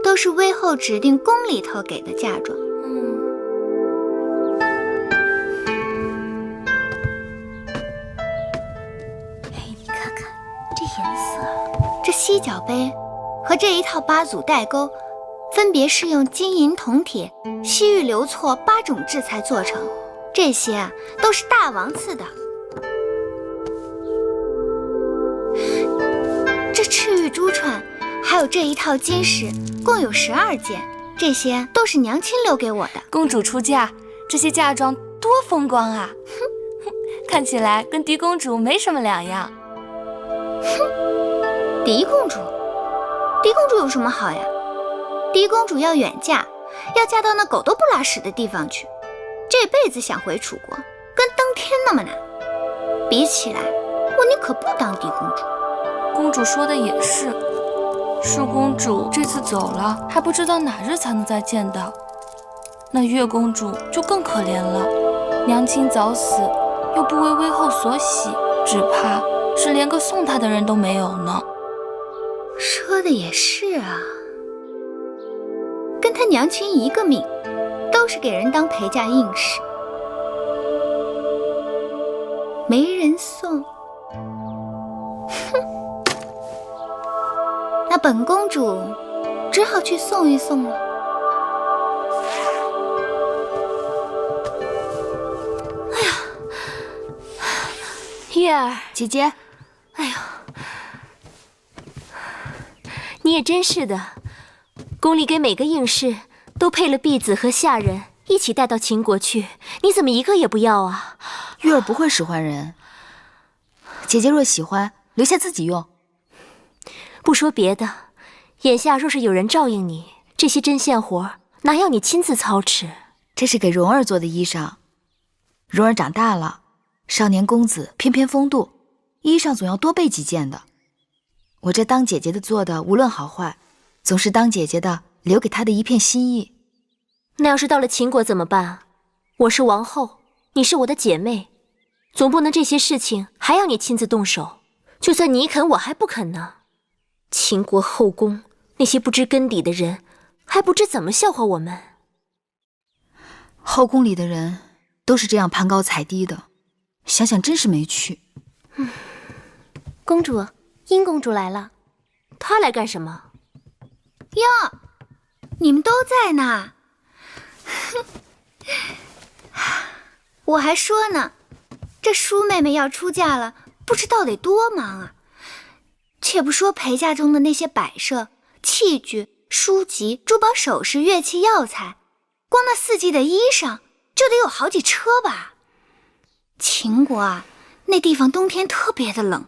都是威后指定宫里头给的嫁妆。哎，你看看这颜色，这犀角杯和这一套8组带钩，分别是用金银铜铁、西域流错8种制材做成，这些啊，都是大王赐的。这赤玉珠串，还有这一套金饰，共有12件，这些都是娘亲留给我的。公主出嫁，这些嫁妆多风光啊！看起来跟狄公主没什么两样。哼，狄公主有什么好呀？狄公主要远嫁，要嫁到那狗都不拉屎的地方去，这辈子想回楚国，跟登天那么难。比起来，我宁可不当狄公主。公主说的也是，恕公主这次走了，还不知道哪日才能再见到。那月公主就更可怜了，娘亲早死，又不为威后所喜，只怕是连个送她的人都没有呢。说的也是啊，跟她娘亲一个命，都是给人当陪嫁硬士，没人送。哼，那本公主只好去送一送了。月儿，姐姐，哎呦，你也真是的，宫里给每个应试都配了婢子和下人，一起带到秦国去，你怎么一个也不要啊？月儿不会使唤人，姐姐若喜欢，留下自己用。不说别的，眼下若是有人照应你，这些针线活哪要你亲自操持？这是给蓉儿做的衣裳，蓉儿长大了。少年公子翩翩风度，衣裳总要多备几件的。我这当姐姐的做的，无论好坏，总是当姐姐的留给她的一片心意。那要是到了秦国怎么办？我是王后，你是我的姐妹，总不能这些事情还要你亲自动手。就算你肯，我还不肯呢。秦国后宫那些不知根底的人，还不知怎么笑话我们。后宫里的人都是这样攀高踩低的。想想真是没趣。公主，殷公主来了。她来干什么？哟，你们都在呢。我还说呢，这舒妹妹要出嫁了，不知道得多忙啊。且不说陪嫁中的那些摆设、器具、书籍、珠宝首饰、乐器药材，光那4季的衣裳就得有好几车吧。秦国啊，那地方冬天特别的冷，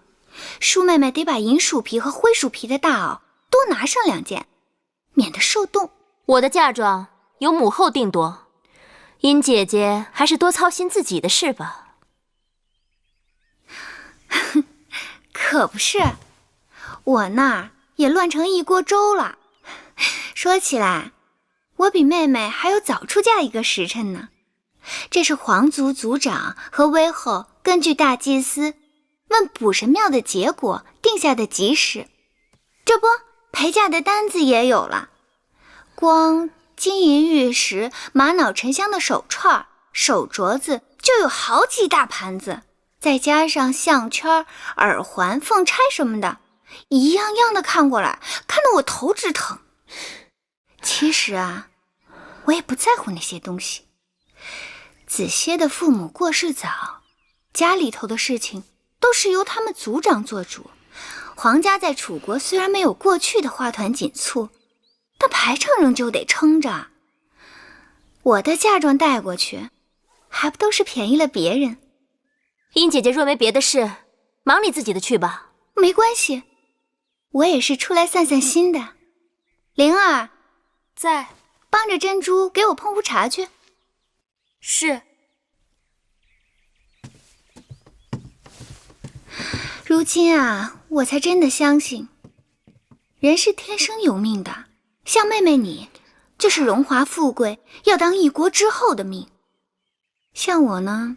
舒妹妹得把银鼠皮和灰鼠皮的大袄多拿上2件，免得受冻。我的嫁妆由母后定夺，殷姐姐还是多操心自己的事吧。可不是，我那儿也乱成一锅粥了。说起来，我比妹妹还有早出嫁1个时辰呢。这是皇族族长和威后根据大祭司问卜神庙的结果定下的吉时。这不，陪嫁的单子也有了，光金银玉石、玛瑙沉香的手串、手镯子就有好几大盘子，再加上项圈、耳环、凤钗什么的，一样样的看过来，看得我头直疼。其实啊，我也不在乎那些东西。子歇的父母过世早，家里头的事情都是由他们族长做主。皇家在楚国虽然没有过去的花团锦簇，但排场仍旧得撑着。我的嫁妆带过去，还不都是便宜了别人？殷姐姐若没别的事，忙你自己的去吧。没关系，我也是出来散散心的。灵儿，在，帮着珍珠给我碰壶茶去。是。如今啊，我才真的相信，人是天生有命的。像妹妹你，就是荣华富贵，要当一国之后的命。像我呢，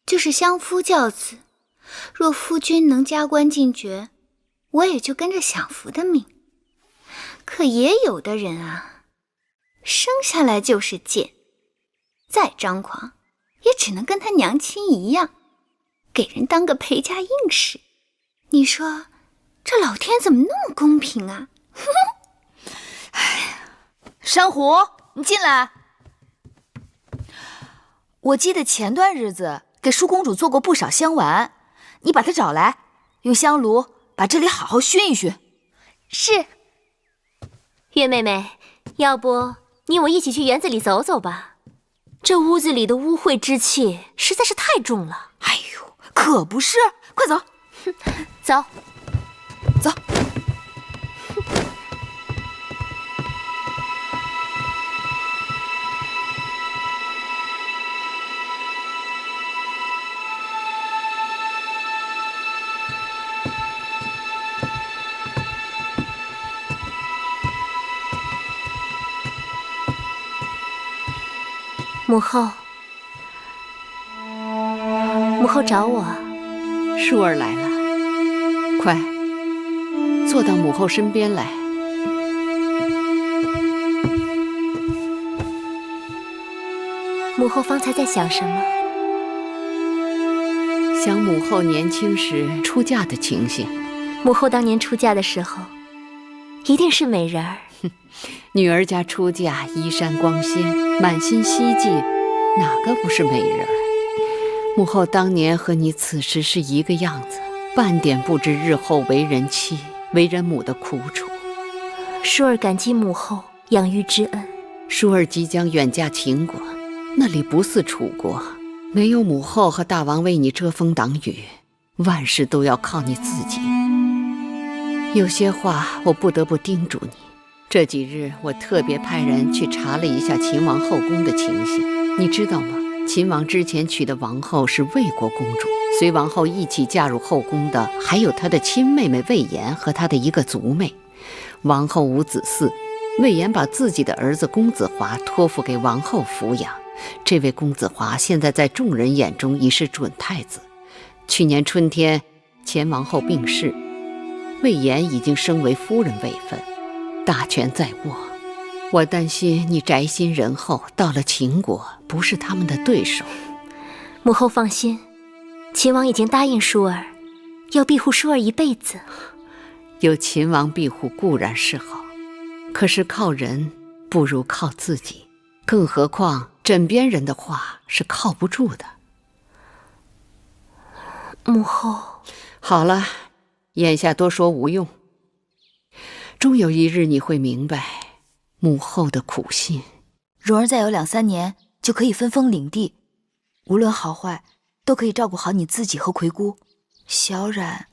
就是相夫教子，若夫君能加官进爵，我也就跟着享福的命。可也有的人啊，生下来就是贱，再张狂，也只能跟他娘亲一样，给人当个陪嫁硬士。你说，这老天怎么那么公平啊？珊瑚，你进来。我记得前段日子给舒公主做过不少香丸，你把她找来，用香炉把这里好好熏一熏。是。月妹妹，要不你我一起去园子里走走吧？这屋子里的污秽之气实在是太重了。哎呦，可不是，快走。走，走。母后，母后找我。舒儿来了，快坐到母后身边来。母后方才在想什么？想母后年轻时出嫁的情形。母后当年出嫁的时候，一定是美人儿。女儿家出嫁，衣衫光鲜，满心希冀，哪个不是美人儿？母后当年和你此时是一个样子，半点不知日后为人妻、为人母的苦楚。舒儿感激母后养育之恩。舒儿即将远嫁秦国，那里不似楚国，没有母后和大王为你遮风挡雨，万事都要靠你自己。有些话我不得不叮嘱你。这几日我特别派人去查了一下秦王后宫的情形，你知道吗？秦王之前娶的王后是魏国公主，随王后一起嫁入后宫的还有她的亲妹妹魏延和她的一个族妹。王后无子嗣，魏延把自己的儿子公子华托付给王后抚养。这位公子华现在在众人眼中已是准太子。去年春天，前王后病逝，魏延已经升为夫人位分，大权在握。我担心你宅心仁厚，到了秦国不是他们的对手。母后放心，秦王已经答应舒儿，要庇护舒儿一辈子。有秦王庇护固然是好，可是靠人不如靠自己，更何况枕边人的话是靠不住的。母后，好了，眼下多说无用。终有一日你会明白母后的苦心。蓉儿再有2、3年就可以分封领地，无论好坏都可以照顾好你自己和葵姑。小冉，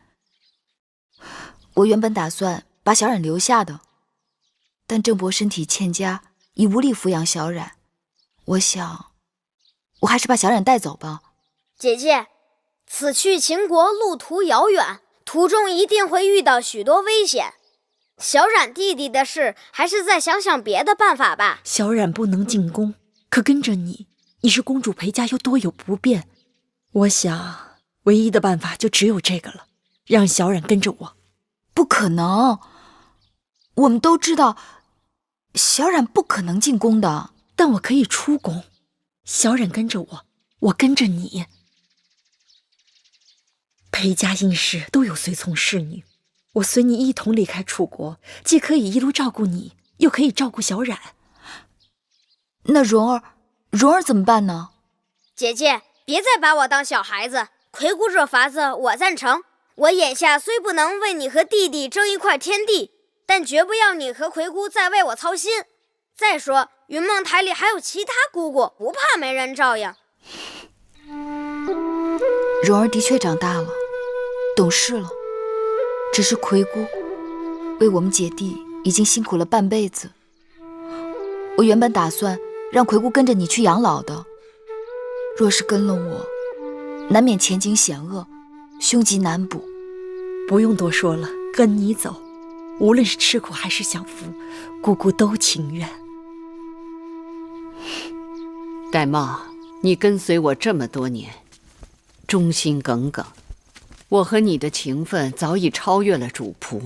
我原本打算把小冉留下的，但郑伯身体欠佳，已无力抚养小冉。我想，我还是把小冉带走吧。姐姐，此去秦国路途遥远，途中一定会遇到许多危险。小冉弟弟的事，还是再想想别的办法吧。小冉不能进宫，可跟着你，你是公主陪嫁，又多有不便。我想，唯一的办法就只有这个了，让小冉跟着我。不可能，我们都知道，小冉不可能进宫的。但我可以出宫，小冉跟着我，我跟着你。裴家应氏都有随从侍女，我随你一同离开楚国，既可以一路照顾你，又可以照顾小冉。那蓉儿怎么办呢？姐姐，别再把我当小孩子。葵姑这法子我赞成。我眼下虽不能为你和弟弟争一块天地，但绝不要你和葵姑再为我操心。再说云梦台里还有其他姑姑，不怕没人照应。蓉儿的确长大了，懂事了，只是葵姑为我们姐弟已经辛苦了半辈子。我原本打算让葵姑跟着你去养老的，若是跟了我，难免前景险恶，凶吉难卜。不用多说了，跟你走，无论是吃苦还是享福，姑姑都情愿。玳瑁，你跟随我这么多年，忠心耿耿，我和你的情分早已超越了主仆，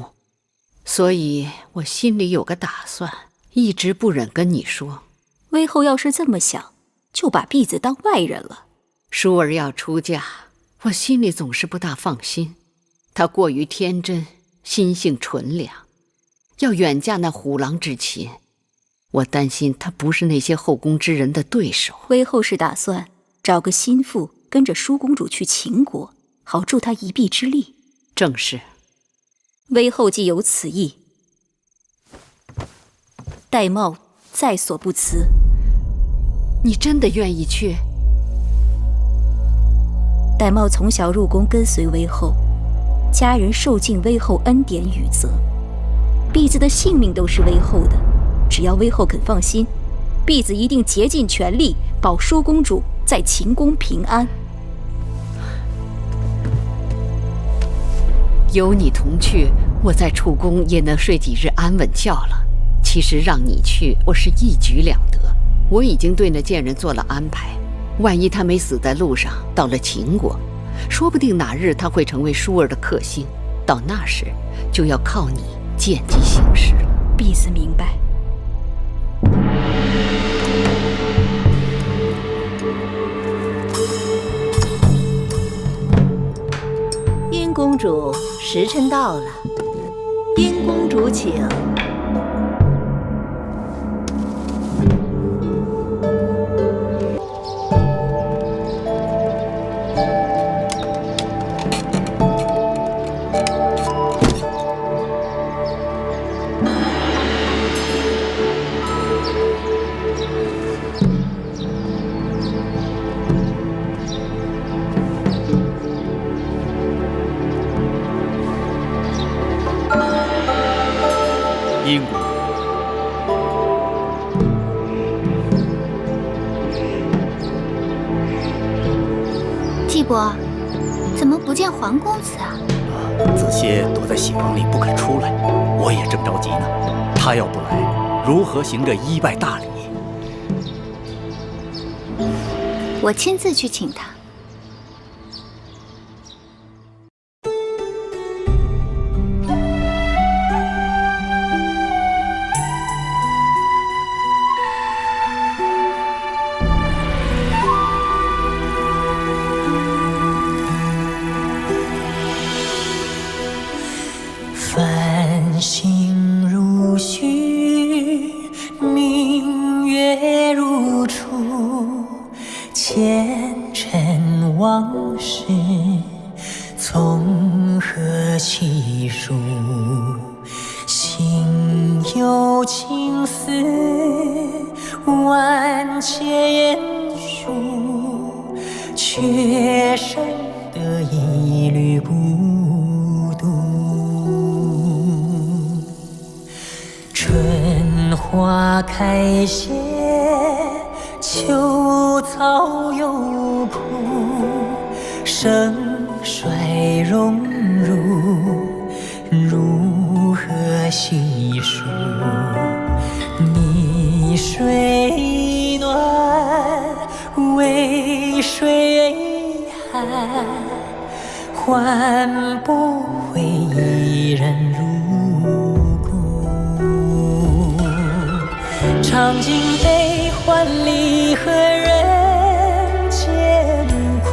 所以我心里有个打算，一直不忍跟你说。微后要是这么想，就把婢子当外人了。舒儿要出嫁，我心里总是不大放心。她过于天真，心性纯良，要远嫁那虎狼之秦，我担心她不是那些后宫之人的对手。微后是打算找个心腹跟着舒公主去秦国，好助她一臂之力。正是。微后既有此意，玳瑁在所不辞。你真的愿意去？玳瑁从小入宫跟随微后，家人受尽微后恩典与责，婢子的性命都是微后的，只要微后肯放心，婢子一定竭尽全力保舒公主在秦宫平安。有你同去，我在楚宫也能睡几日安稳觉了。其实让你去，我是一举两得。我已经对那贱人做了安排，万一他没死在路上，到了秦国，说不定哪日他会成为舒儿的克星，到那时就要靠你见机行事了。婢子明白。殷公主，时辰到了，殷公主请。殷公主，季伯，怎么不见黄公子啊？子歇躲在喜房里不肯出来，我也正着急呢。他要不来，如何行这一拜大礼？我亲自去请他。繁星如许，明月如初，前尘往事从何起数？心有情丝万千束，却生得一缕孤独。春花开谢，秋草又枯，盛衰荣辱，如何细数？你水暖，为谁寒？换不回一人如故。尝尽悲欢离合人间苦，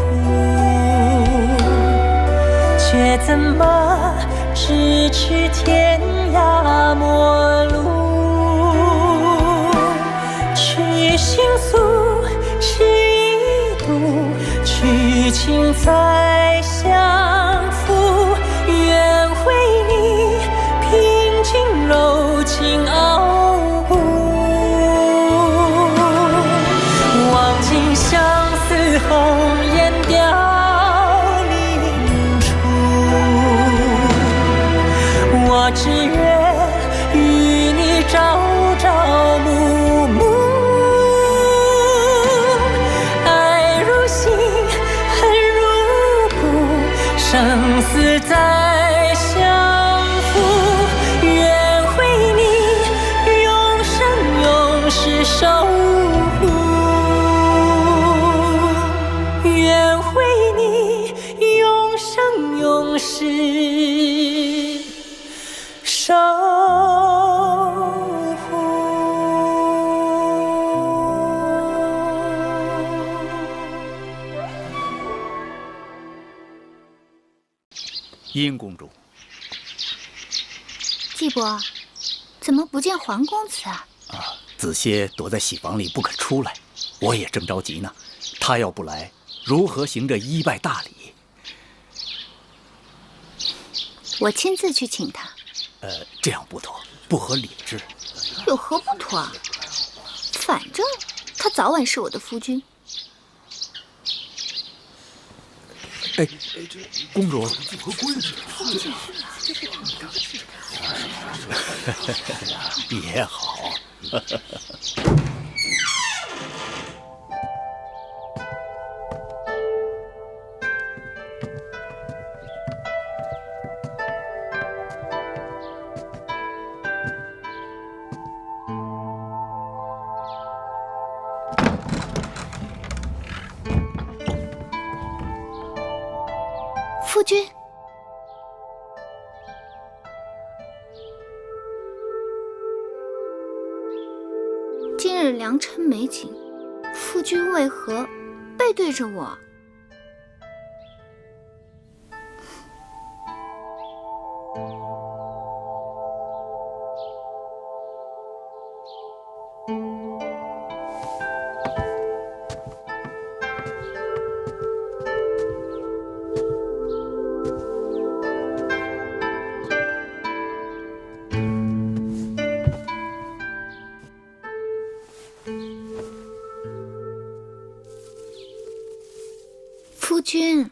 却怎么咫尺天涯陌路？去心诉，是一度，去情再相负。愿为你平静柔情傲骨，望尽相思红颜凋零处。我只愿与你朝朝暮暮，爱如星，恨如骨，生死再相负。愿为你永生永世守护，愿为你永生永世守护。殷公主，季伯，怎么不见黄公子啊？子歇躲在喜房里不肯出来，我也正着急呢。他要不来，如何行这一拜大礼？我亲自去请他。这样不妥，不合理智。有何不妥？反正他早晚是我的夫君。哎，公主，也好。夫君。今日良辰美景，夫君为何背对着我？夫君，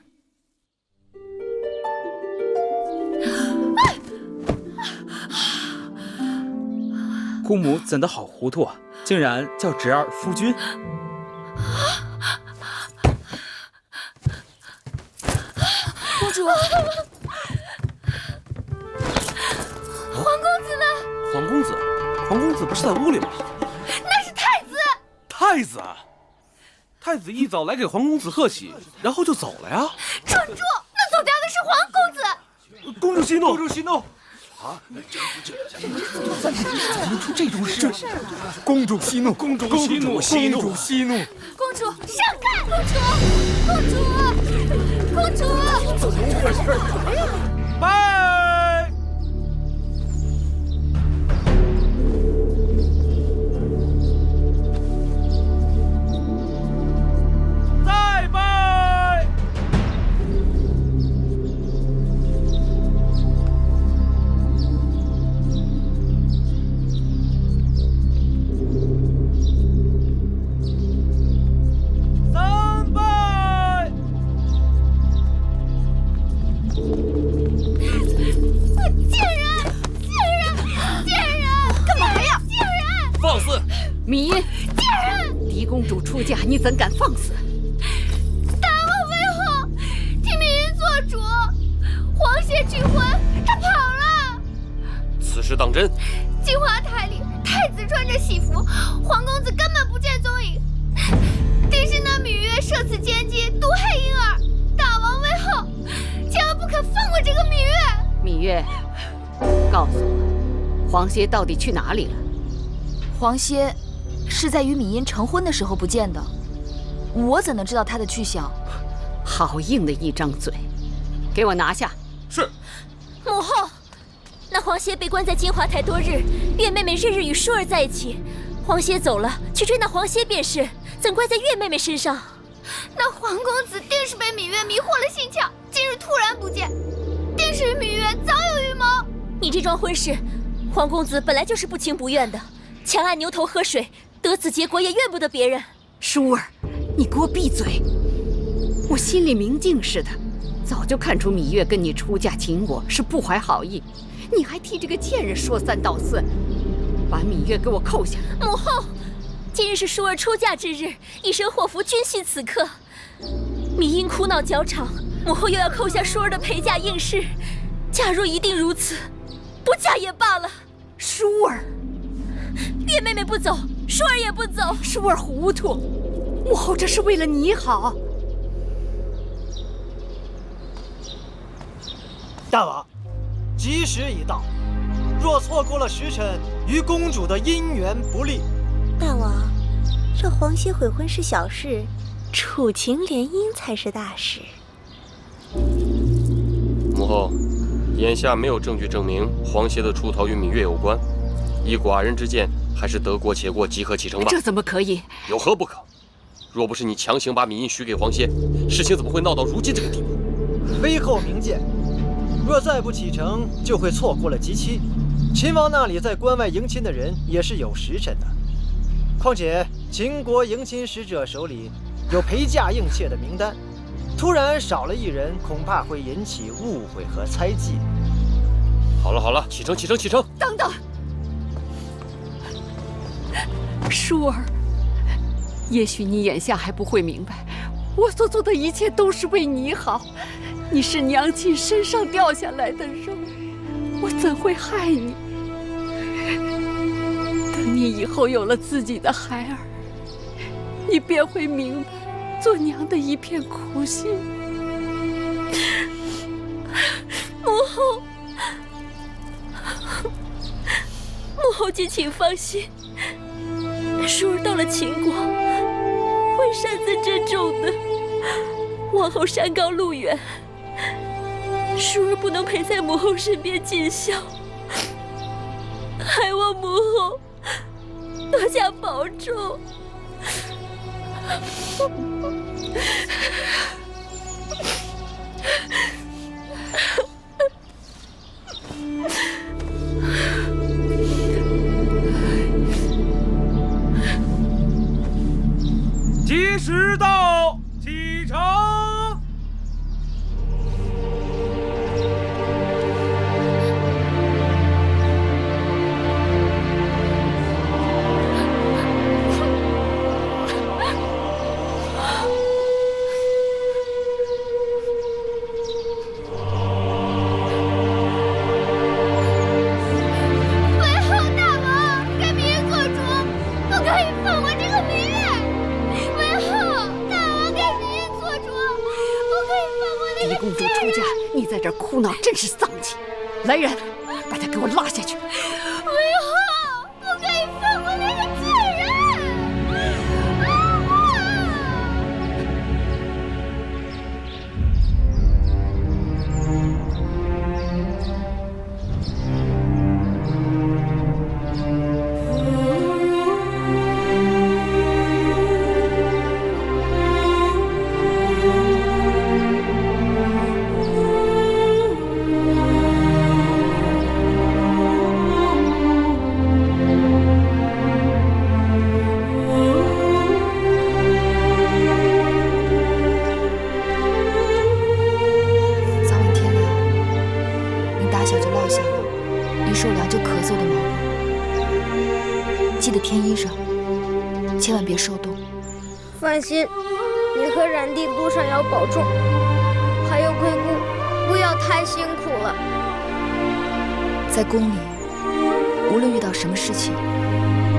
姑母怎的好糊涂啊，竟然叫侄儿夫君。公主，皇公子呢？皇公子，皇公子不是在屋里吗？那是太子。太子，太子一早来给皇公子贺喜，然后就走了呀。蠢猪，那走掉的是皇公子。公主息怒，公主息怒。啊！怎么出这种事？公主息怒，公主息怒，公主息怒。公主闪开！公主，公主，怎么回事？拜！再拜！三拜！贱人！干嘛呀？贱人！放肆！芈音，贱人！狄公主出嫁，你怎敢放肆？大王为后，替芈音做主，皇协拒婚，他跑了。此事当真？金华台里，太子穿着喜服，皇公子根本不见踪影。定是那芈月设此奸计，毒害婴儿。大王为后，千万不可放过这个芈月。芈月，告诉我，黄歇到底去哪里了？黄歇是在与芈音成婚的时候不见的，我怎能知道他的去向？好硬的一张嘴，给我拿下！是。母后，那黄歇被关在金华台多日，月妹妹日日与舒儿在一起。黄歇走了，去追那黄歇便是，怎怪在月妹妹身上？那皇公子定是被芈月迷惑了心窍，今日突然不见，定是与芈月早有预谋。你这桩婚事，皇公子本来就是不情不愿的，强按牛头喝水，得此结果也怨不得别人。舒儿，你给我闭嘴！我心里明镜似的，早就看出芈月跟你出嫁请我是不怀好意，你还替这个贱人说三道四，把芈月给我扣下！母后，今日是舒儿出嫁之日，一身祸福均系此刻。芈音哭闹较场，母后又要扣下舒儿的陪嫁应试。假若一定如此，不嫁也罢了。舒儿，月妹妹不走，舒儿也不走。舒儿糊涂，母后这是为了你好。大王，吉时已到，若错过了时辰，与公主的姻缘不利。大王，这黄歇悔婚是小事，楚秦联姻才是大事。母后，眼下没有证据证明黄歇的出逃与芈月有关，依寡人之见，还是得过且过，即刻启程吧。这怎么可以？有何不可？若不是你强行把芈音许给黄歇，事情怎么会闹到如今这个地步？微后明鉴，若再不启程，就会错过了吉期。秦王那里在关外迎亲的人也是有时辰的，况且秦国迎亲使者手里有陪嫁应妾的名单，突然少了一人，恐怕会引起误会和猜忌。好了好了，启程启程启程！等等，舒儿，也许你眼下还不会明白，我所做的一切都是为你好。你是娘亲身上掉下来的肉，我怎会害你？等你以后有了自己的孩儿，你便会明白做娘的一片苦心。姐请放心，淑儿到了秦国会善自珍重的。往后山高路远，淑儿不能陪在母后身边尽孝，还望母后多加保重。吉时到，启程。公主出嫁，你在这儿哭闹，真是丧气！来人，把她给我拉下去！为后不可以放过那个贱人！记得添衣裳，千万别受冻。放心，你和冉帝路上要保重。还有贵姑，不要太辛苦了。在宫里，无论遇到什么事情，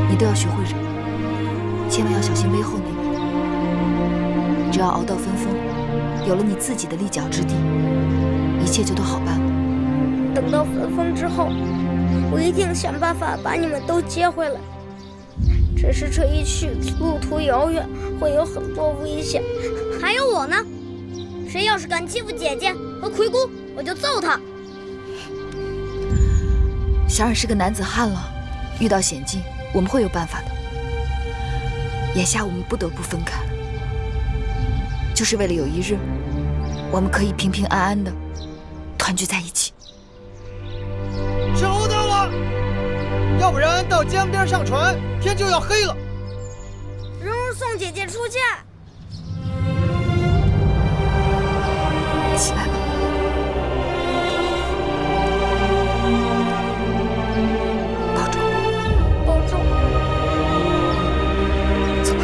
你都要学会忍，千万要小心威后那边。只要熬到分封，有了你自己的立脚之地，一切就都好办了。等到分封之后，我一定想办法把你们都接回来。只是这一去，路途遥远，会有很多危险。还有我呢，谁要是敢欺负姐姐和魁姑，我就揍他。小冉是个男子汉了，遇到险境，我们会有办法的。眼下我们不得不分开，就是为了有一日，我们可以平平安安的团聚在一起。迟到了，要不然到江边上船，天就要黑了。蓉蓉送姐姐出嫁。起来吧。保重。保重。走吧。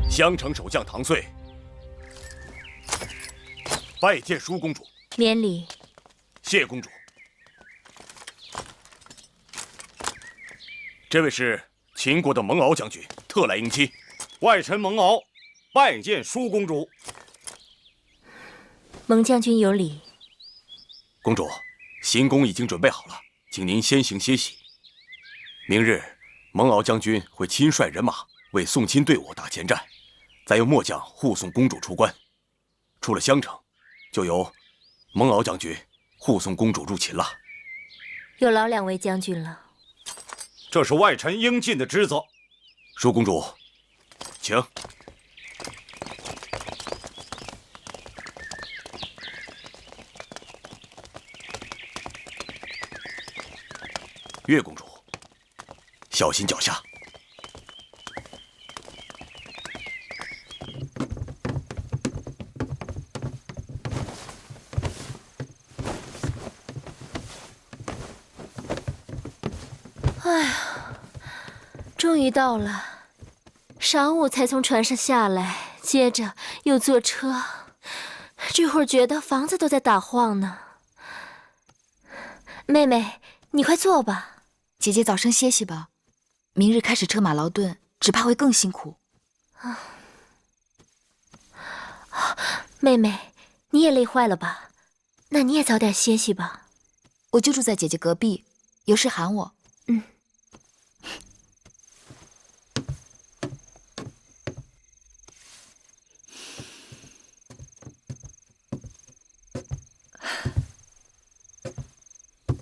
襄城守将唐遂拜见舒公主。免礼。谢公主。这位是秦国的蒙敖将军，特来迎亲。外臣蒙敖，拜见舒公主。蒙将军有礼。公主，行宫已经准备好了，请您先行歇息。明日，蒙敖将军会亲率人马为送亲队伍打前站，再由末将护送公主出关。出了襄城，就由蒙敖将军护送公主入秦了。有劳两位将军了。这是外臣应尽的职责。舒公主，请。岳公主，小心脚下。哎呀，终于到了。晌午才从船上下来，接着又坐车，这会儿觉得房子都在打晃呢。妹妹，你快坐吧。姐姐早生歇息吧，明日开始车马劳顿，只怕会更辛苦。妹妹，你也累坏了吧？那你也早点歇息吧。我就住在姐姐隔壁，有事喊我。嗯。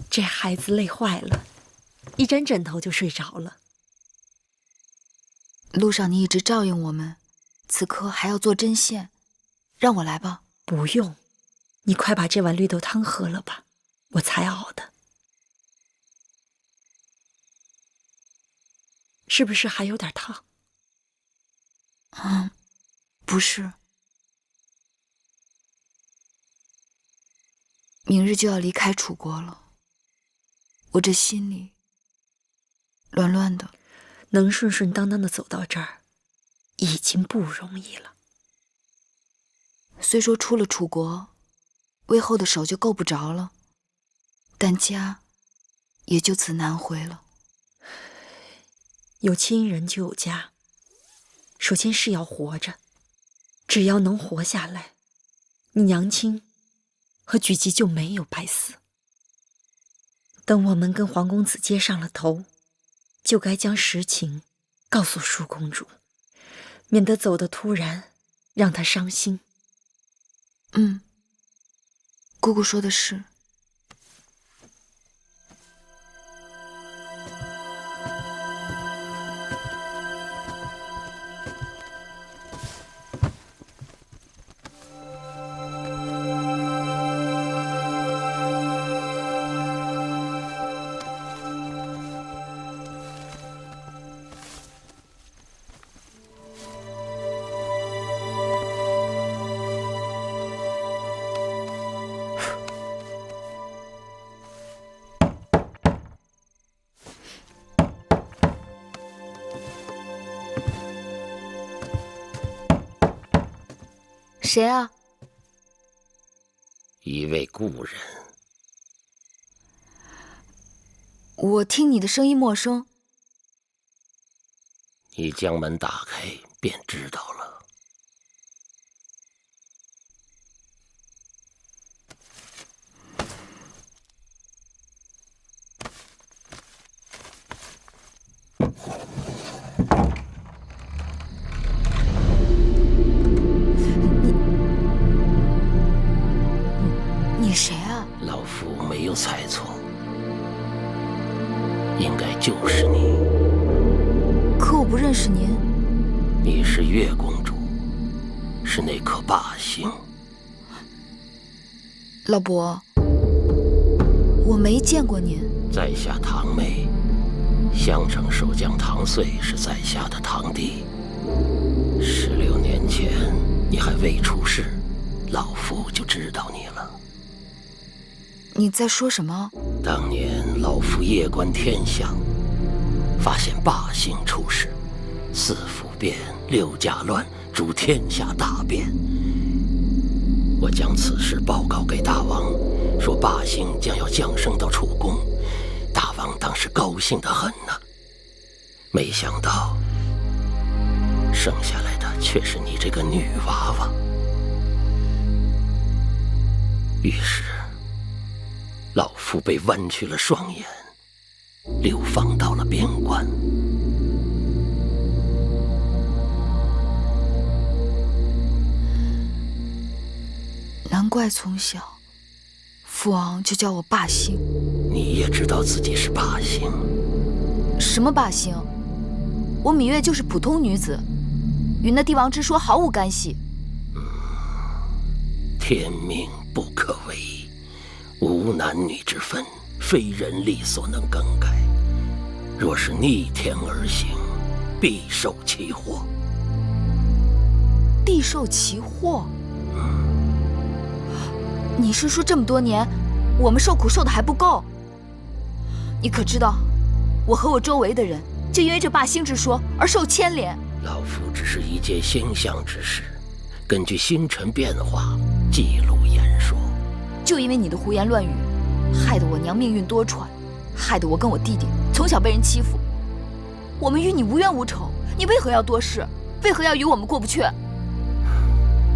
这孩子累坏了，一沾枕头就睡着了。路上你一直照应我们，此刻还要做针线，让我来吧。不用，你快把这碗绿豆汤喝了吧，我才熬的。是不是还有点烫？不是。明日就要离开楚国了，我这心里乱乱的。能顺顺当当的走到这儿，已经不容易了。虽说出了楚国，魏后的手就够不着了，但家也就此难回了。有亲人就有家，首先是要活着，只要能活下来，你娘亲和举姬就没有白死。等我们跟黄公子接上了头，就该将实情告诉舒公主，免得走得突然，让她伤心。姑姑说的是。谁啊？一位故人。我听你的声音陌生。你将门打开，便知道了。你谁啊？老夫没有猜错，应该就是你。可我不认识您。你是月公主，是那颗霸星。老伯，我没见过您。在下堂妹，襄城守将唐遂是在下的堂弟。16年前你还未出世，老夫就知道你了。你在说什么？当年老夫夜观天象，发现霸星出世，4府变，6家乱，主天下大变。我将此事报告给大王，说霸星将要降生到楚宫，大王当时高兴得很呢。没想到，生下来的却是你这个女娃娃。于是，老夫被剜去了双眼，流放到了边关。难怪从小，父王就叫我霸星。你也知道自己是霸星？什么霸星？我芈月就是普通女子，与那帝王之说毫无干系。天命不可违，无男女之分，非人力所能更改。若是逆天而行，必受其祸。必受其祸？你是说这么多年，我们受苦受的还不够？你可知道，我和我周围的人就因为这霸星之说而受牵连。老夫只是一件星象之事，根据星辰变化记录言说。就因为你的胡言乱语，害得我娘命运多舛，害得我跟我弟弟从小被人欺负。我们与你无冤无仇，你为何要多事？为何要与我们过不去？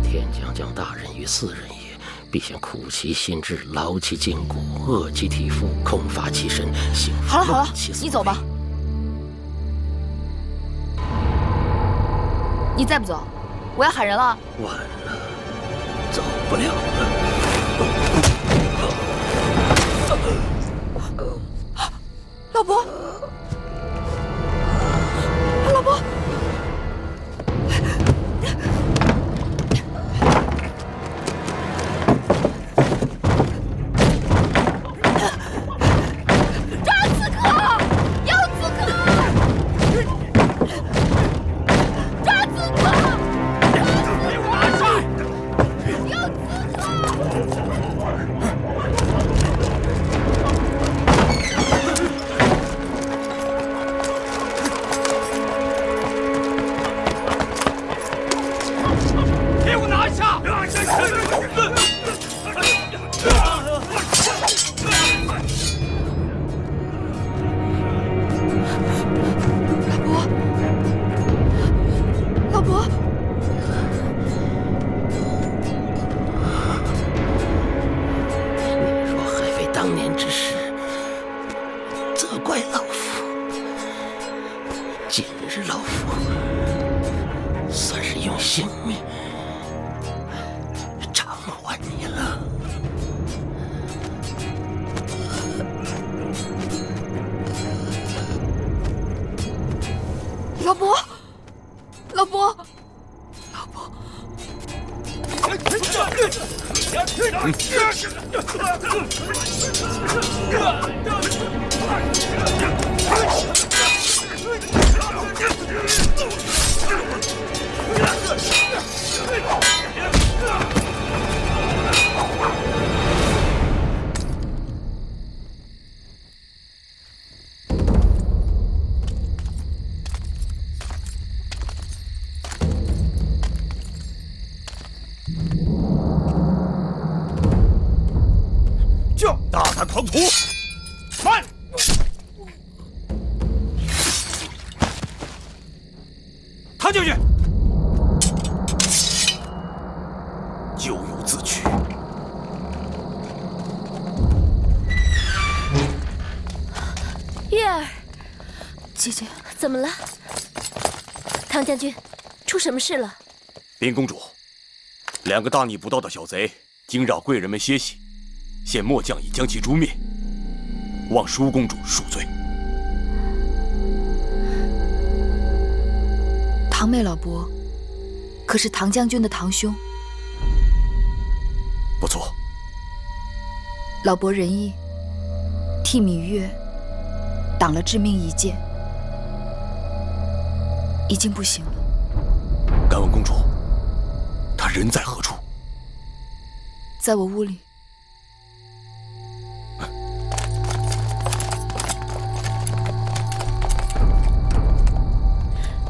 天将降大任于斯人也，必先苦其心志，劳其筋骨，饿其体肤，空乏其身，幸福好了，你走吧。你再不走，我要喊人了。晚了，走不了了。老伯，老伯。大胆狂徒！慢！踏进去！咎由自取。月儿，姐姐，怎么了？唐将军，出什么事了？林公主，两个大逆不道的小贼惊扰贵人们歇息。现末将已将其诛灭，望舒公主恕罪。堂妹老伯，可是唐将军的堂兄？不错。老伯仁义，替芈月挡了致命一剑，已经不行了。敢问公主，他人在何处？在我屋里。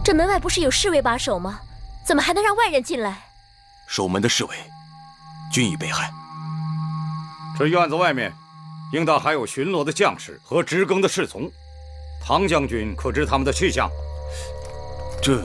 这门外不是有侍卫把守吗？怎么还能让外人进来？守门的侍卫均已被害。这院子外面，应当还有巡逻的将士和值更的侍从。唐将军可知他们的去向？这……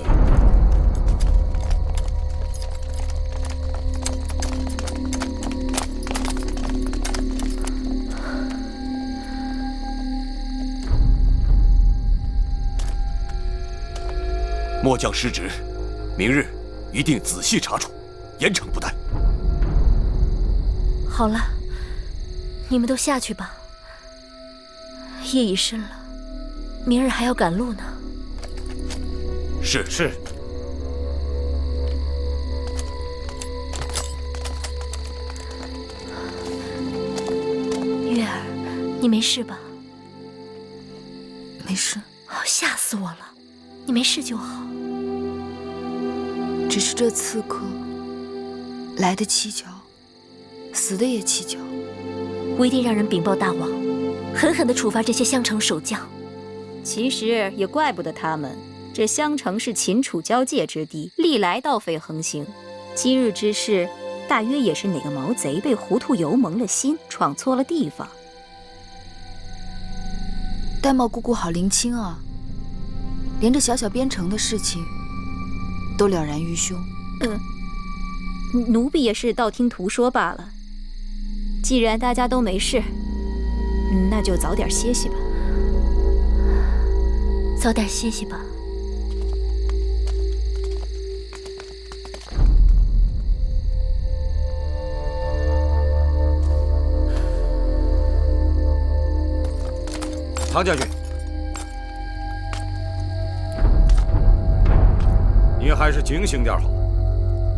末将失职，明日一定仔细查处，严惩不贷。好了，你们都下去吧。夜已深了，明日还要赶路呢。是。月儿，你没事吧？没事。吓死我了！你没事就好。只是这刺客来得蹊跷，死的也蹊跷。我一定让人禀报大王，狠狠地处罚这些襄城守将。其实也怪不得他们，这襄城是秦楚交界之地，历来盗匪横行。今日之事，大约也是哪个毛贼被糊涂油蒙了心，闯错了地方。玳瑁姑姑好灵清啊，连这小小边城的事情都了然于胸。奴婢也是道听途说罢了。既然大家都没事，那就早点歇息吧。早点歇息吧。唐将军，你还是警醒点好。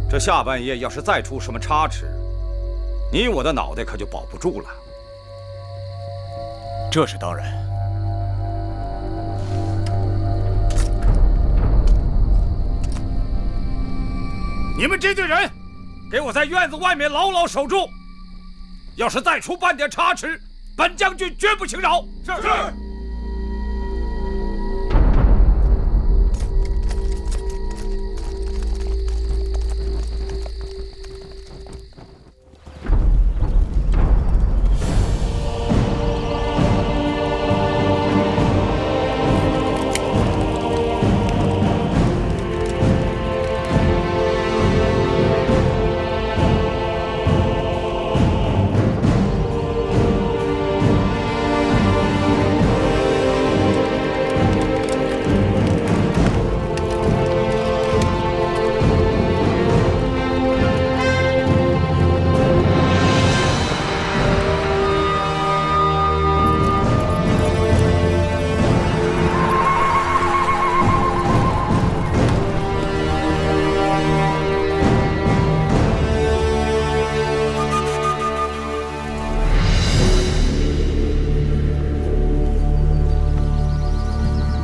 这下半夜要是再出什么差池，你我的脑袋可就保不住了。这是当然。你们这队人，给我在院子外面牢牢守住。要是再出半点差池，本将军绝不轻饶。是。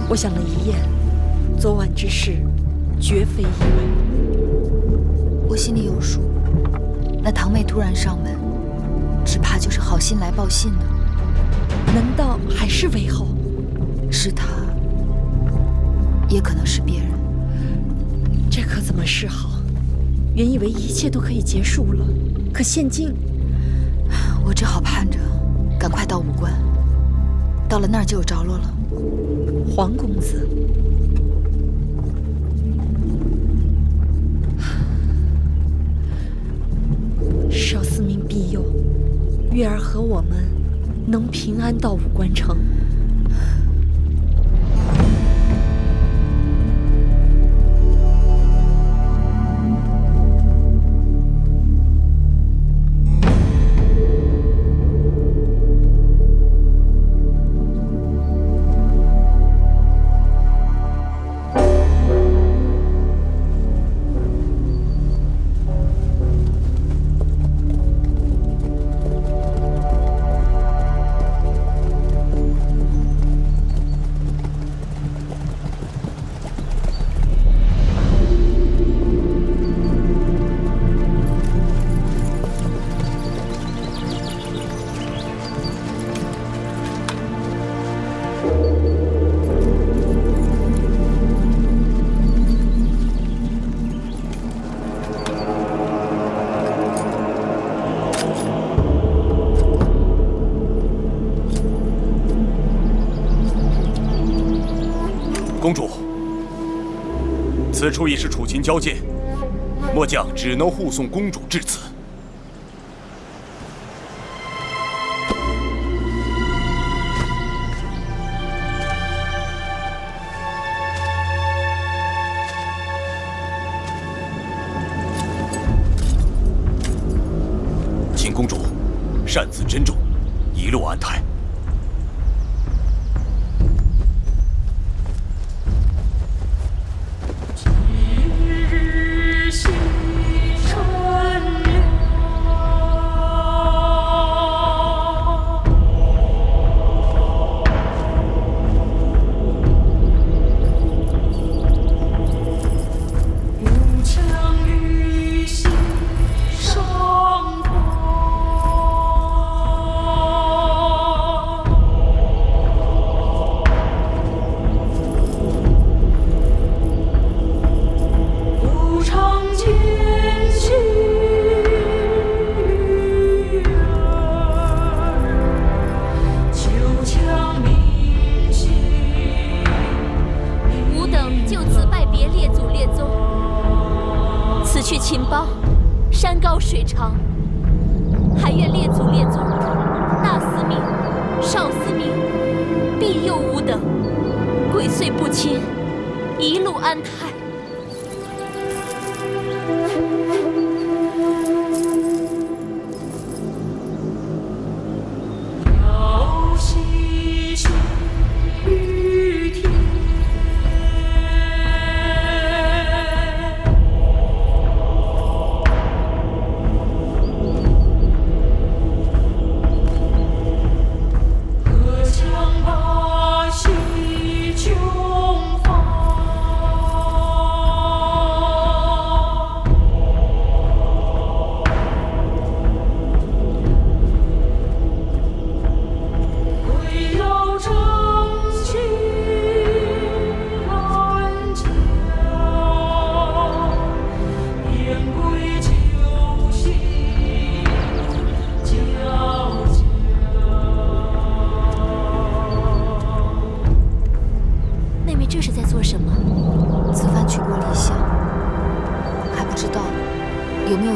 我想了一夜，昨晚之事绝非意外。我心里有数，那堂妹突然上门，只怕就是好心来报信的。难道还是韦后？是他，也可能是别人。这可怎么是好？原以为一切都可以结束了，可现今……我只好盼着赶快到武关，到了那儿就有着落了。黄公子，少司命庇佑，月儿和我们能平安到武关城。公主，此处已是楚秦交界，末将只能护送公主至此。请公主擅自珍重，一路安泰。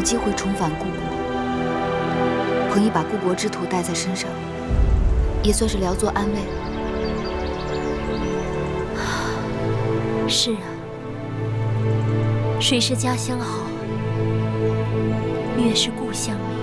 机会重返故国，彭毅把故国之土带在身上，也算是聊作安慰。是啊，谁是家乡好，越是故乡美。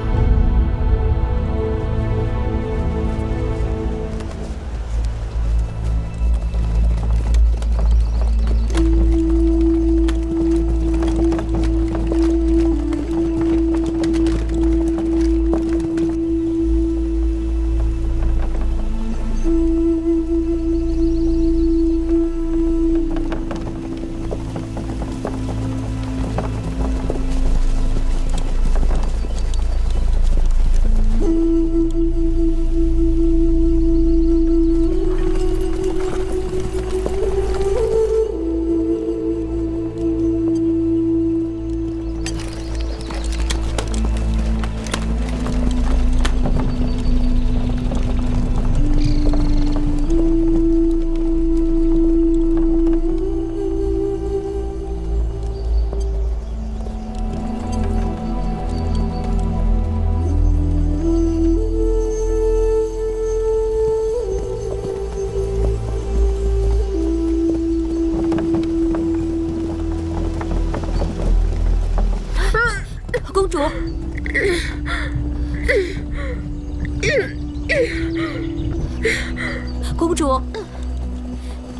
公主，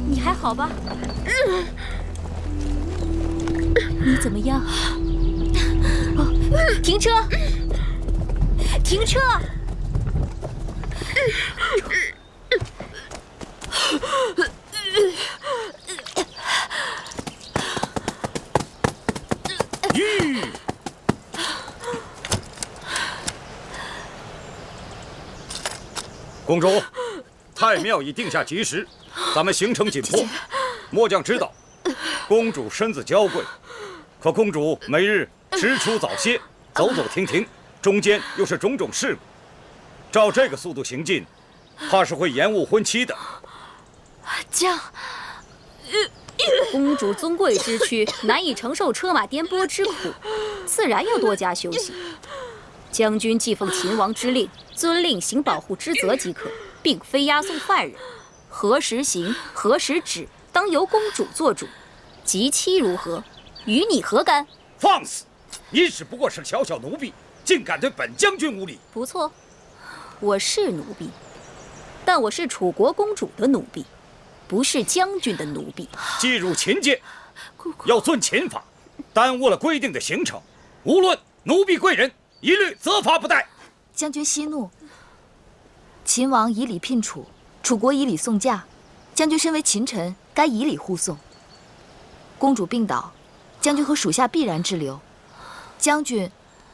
你还好吧？你怎么样？停车！停车！公主，太庙已定下吉时，咱们行程紧迫。末将知道，公主身子娇贵，可公主每日迟出早歇，走走停停，中间又是种种事故，照这个速度行进，怕是会延误婚期的。将，公主尊贵之躯，难以承受车马颠簸之苦，自然要多加休息。将军既奉秦王之令，遵令行保护之责即可，并非押送犯人。何时行，何时止，当由公主做主。及期如何，与你何干？放肆！你只不过是小小奴婢，竟敢对本将军无礼！不错，我是奴婢，但我是楚国公主的奴婢，不是将军的奴婢。既入秦界，要遵秦法，耽误了规定的行程，无论奴婢贵人，一律责罚不贷。将军息怒。秦王以礼聘楚，楚国以礼送嫁，将军身为秦臣，该以礼护送。公主病倒，将军和属下必然滞留。将军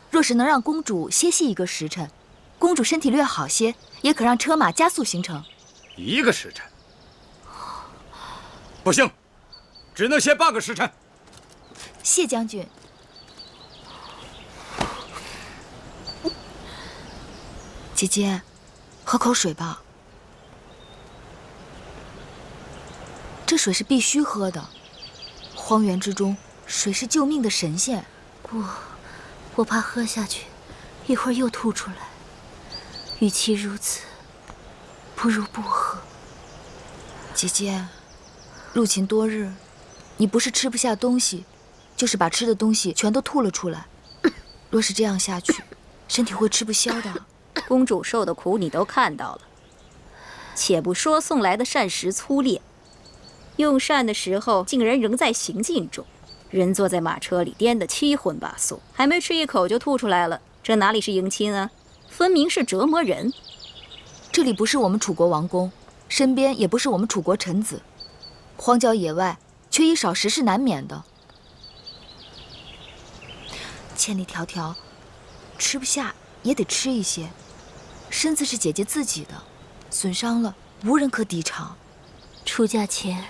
若是能让公主歇息1个时辰，公主身体略好些，也可让车马加速行程。1个时辰？不行，只能歇半个时辰。谢将军。姐姐，喝口水吧。这水是必须喝的。荒原之中，水是救命的神仙。不，我怕喝下去，一会儿又吐出来。与其如此，不如不喝。姐姐，入秦多日，你不是吃不下东西，就是把吃的东西全都吐了出来。若是这样下去，身体会吃不消的。公主受的苦你都看到了，且不说送来的膳食粗劣，用膳的时候竟然仍在行进中，人坐在马车里颠得七荤八素，还没吃一口就吐出来了，这哪里是迎亲啊，分明是折磨人。这里不是我们楚国王宫，身边也不是我们楚国臣子，荒郊野外，缺衣少食是难免的。千里迢迢，吃不下也得吃一些。身子是姐姐自己的，损伤了无人可抵偿。出嫁前，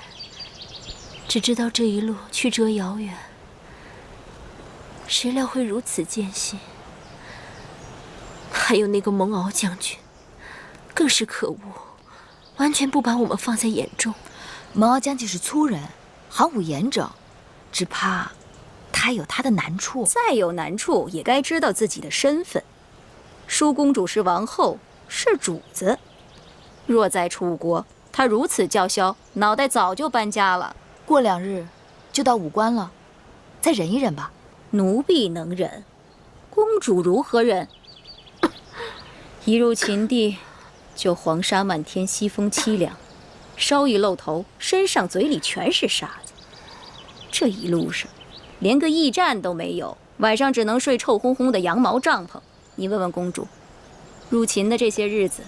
只知道这一路曲折遥远，谁料会如此艰辛。还有那个蒙敖将军，更是可恶，完全不把我们放在眼中。蒙敖将军是粗人，行武严整，只怕他有他的难处。再有难处，也该知道自己的身份。舒公主是王后，是主子。若在楚国，她如此叫嚣，脑袋早就搬家了。过2日就到武关了，再忍一忍吧。奴婢能忍，公主如何忍？一入秦地，就黄沙漫天，西风凄凉，稍一露头，身上嘴里全是沙子。这一路上，连个驿站都没有，晚上只能睡臭烘烘的羊毛帐篷。你问问公主，入秦的这些日子，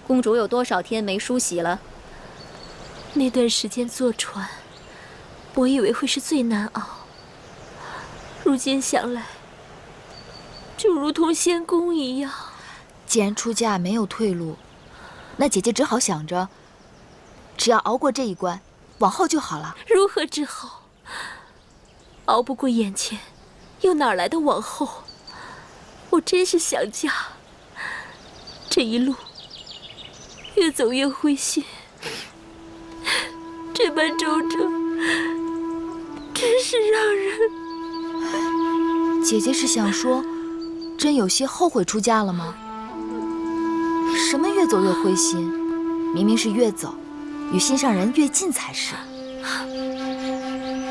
公主有多少天没梳洗了？那段时间坐船，我以为会是最难熬，如今想来，就如同仙宫一样。既然出嫁没有退路，那姐姐只好想着，只要熬过这一关，往后就好了。如何之后？熬不过眼前，又哪来的往后？我真是想家，这一路越走越灰心，这般周折，真是让人……姐姐是想说，真有些后悔出嫁了吗？什么越走越灰心？明明是越走，与心上人越近才是。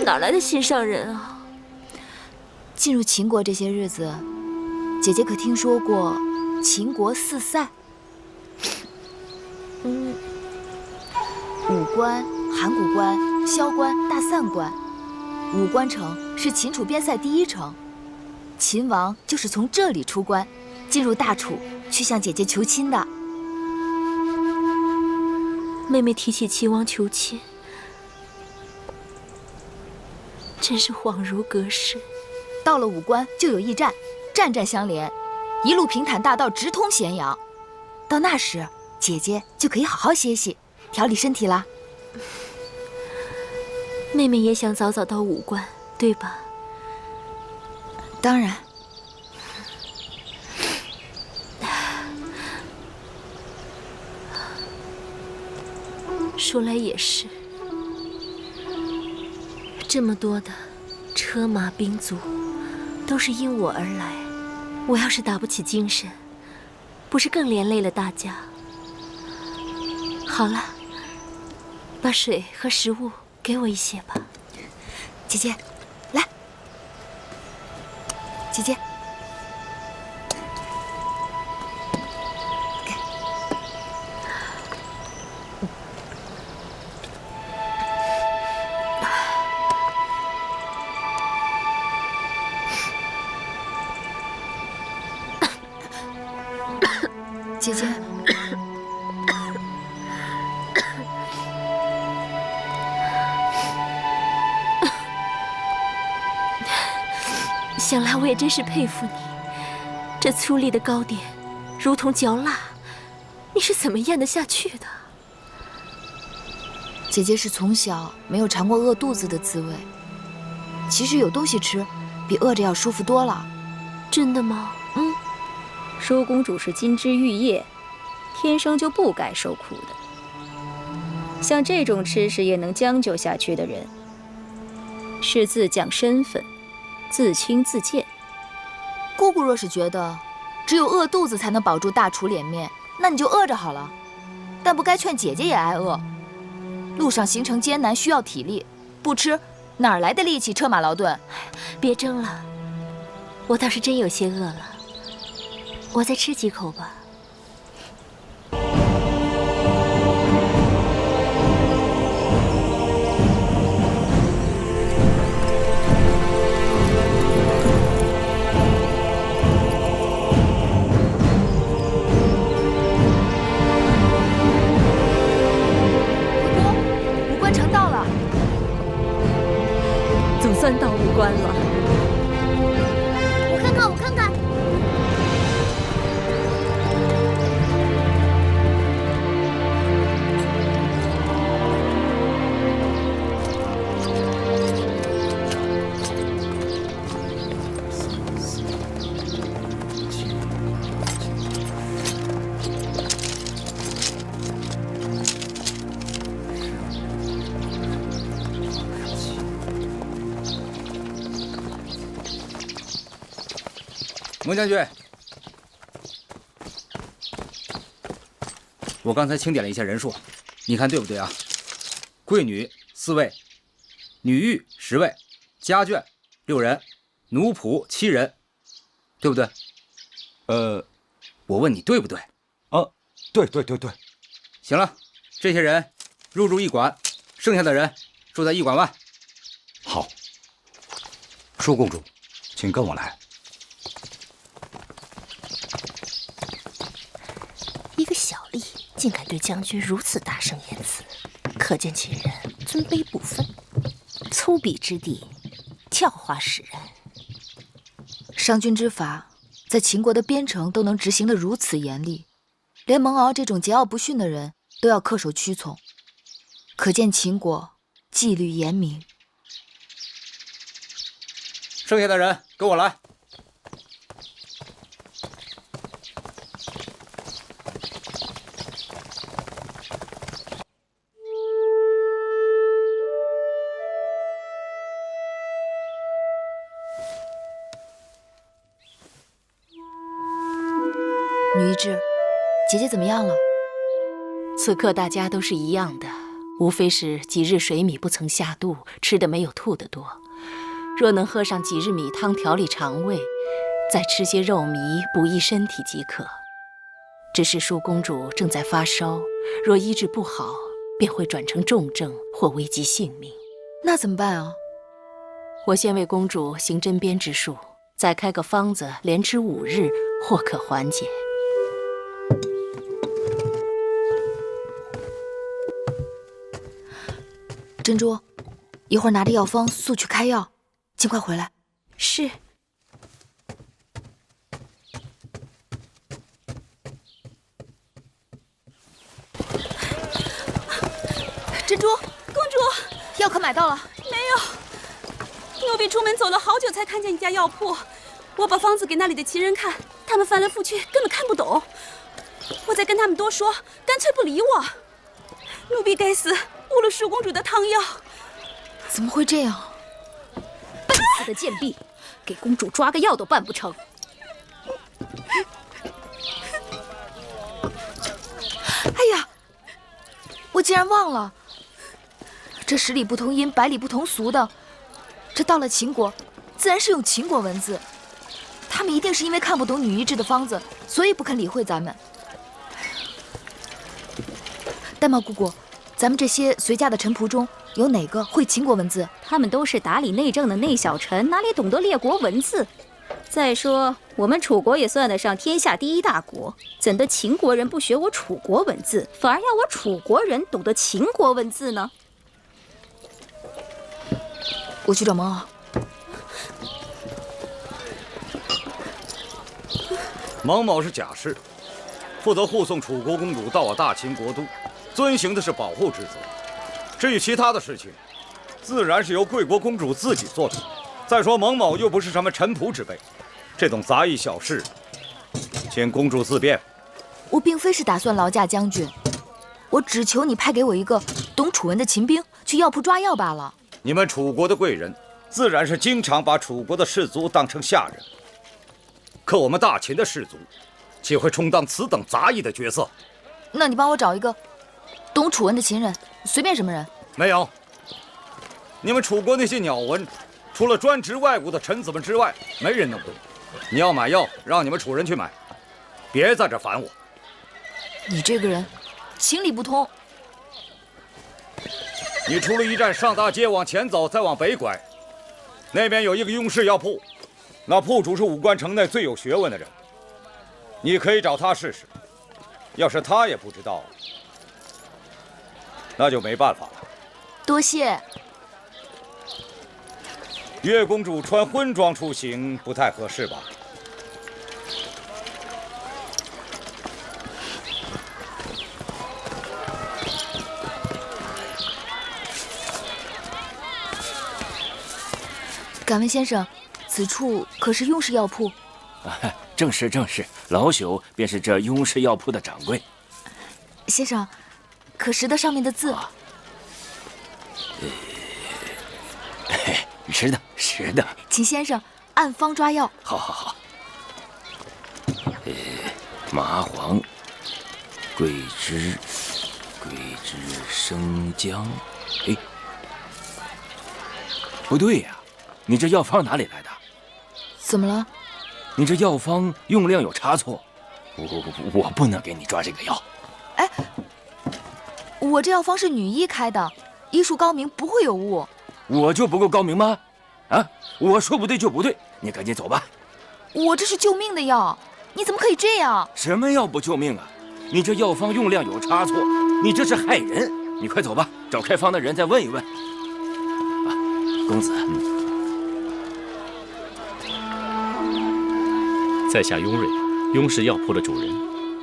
哪来的心上人啊？进入秦国这些日子，姐姐可听说过秦国4塞？武关、函谷关、萧关、大散关。武关城是秦楚边塞第1城，秦王就是从这里出关，进入大楚，去向姐姐求亲的。妹妹提起秦王求亲，真是恍如隔世。到了武关就有驿站，站站相连，一路平坦大道直通咸阳。到那时，姐姐就可以好好歇息，调理身体啦。妹妹也想早早到武关，对吧？当然。说来也是，这么多的车马兵卒，都是因我而来。我要是打不起精神，不是更连累了大家？好了，把水和食物给我一些吧。姐姐，来，姐姐。姐姐，想来我也真是佩服你，这粗粝的糕点如同嚼蜡，你是怎么咽得下去的？姐姐是从小没有尝过饿肚子的滋味，其实有东西吃，比饿着要舒服多了。真的吗？舒公主是金枝玉叶，天生就不该受苦的。像这种吃食也能将就下去的人，是自降身份，自轻自贱。姑姑若是觉得只有饿肚子才能保住大厨脸面，那你就饿着好了。但不该劝姐姐也挨饿。路上行程艰难，需要体力，不吃哪儿来的力气车马劳顿？别争了，我倒是真有些饿了。我再吃几口吧。武关城到了，总算到武关了。我看看，我看看。蒙将军，我刚才清点了一下人数，你看对不对啊？贵女4位，女御10位，家眷6人，奴仆7人，对不对？我问你对不对？对。行了，这些人入住驿馆，剩下的人住在驿馆外。好，舒公主，请跟我来。一个小吏竟敢对将军如此大声言辞，可见其人尊卑不分，粗鄙之地，教化使人。商君之法，在秦国的边城都能执行得如此严厉，连蒙敖这种桀骜不驯的人都要恪守屈从，可见秦国纪律严明。剩下的人跟我来。女一志，姐姐怎么样了？此刻大家都是一样的，无非是几日水米不曾下肚，吃的没有吐的多。若能喝上几日米汤调理肠胃，再吃些肉糜补益身体即可。只是舒公主正在发烧，若医治不好，便会转成重症或危及性命。那怎么办啊？我先为公主行针砭之术，再开个方子，连吃5日，或可缓解。珍珠，一会儿拿着药方速去开药，尽快回来。是。珍珠，公主，药可买到了？没有，奴婢出门走了好久才看见一家药铺。我把方子给那里的旗人看，他们翻来覆去根本看不懂。我再跟他们多说，干脆不理我。奴婢该死，误了舒公主的汤药。怎么会这样？的贱婢，给公主抓个药都办不成。哎呀，我竟然忘了，这十里不同音，百里不同俗的，这到了秦国，自然是用秦国文字。他们一定是因为看不懂女医制的方子，所以不肯理会咱们。玳瑁姑姑，咱们这些随驾的臣仆中，有哪个会秦国文字？他们都是打理内政的内小臣，哪里懂得列国文字？再说，我们楚国也算得上天下第一大国，怎的秦国人不学我楚国文字，反而要我楚国人懂得秦国文字呢？我去找蒙骜。蒙某是甲士，负责护送楚国公主到我大秦国都，遵行的是保护之责。至于其他的事情，自然是由贵国公主自己做主。再说蒙某又不是什么臣仆之辈，这种杂役小事，请公主自便。我并非是打算劳驾将军，我只求你派给我一个懂楚文的秦兵，去药铺抓药罢了。你们楚国的贵人，自然是经常把楚国的士卒当成下人。可我们大秦的士卒，岂会充当此等杂役的角色？那你帮我找一个懂楚文的秦人，随便什么人。没有。你们楚国那些鸟文，除了专职外务的臣子们之外，没人能懂。你要买药，让你们楚人去买，别在这烦我。你这个人，情理不通。你出了驿站，上大街往前走，再往北拐，那边有一个雍氏药铺。那铺主是武关城内最有学问的人，你可以找他试试。要是他也不知道，那就没办法了。多谢。月公主穿婚装出行不太合适吧？敢问先生，此处可是雍氏药铺？正是正是，老朽便是这雍氏药铺的掌柜。先生，可识得上面的字？识得识得。请先生按方抓药。好好好。麻黄、桂枝、生姜。哎，不对呀，你这药方哪里来的？怎么了？你这药方用量有差错，我不能给你抓这个药。哎，我这药方是女医开的，医术高明，不会有误。我就不够高明吗？啊，我说不对就不对，你赶紧走吧。我这是救命的药，你怎么可以这样？什么药不救命啊？你这药方用量有差错，你这是害人。你快走吧，找开方的人再问一问。啊，公子。在下雍瑞，雍氏药铺的主人，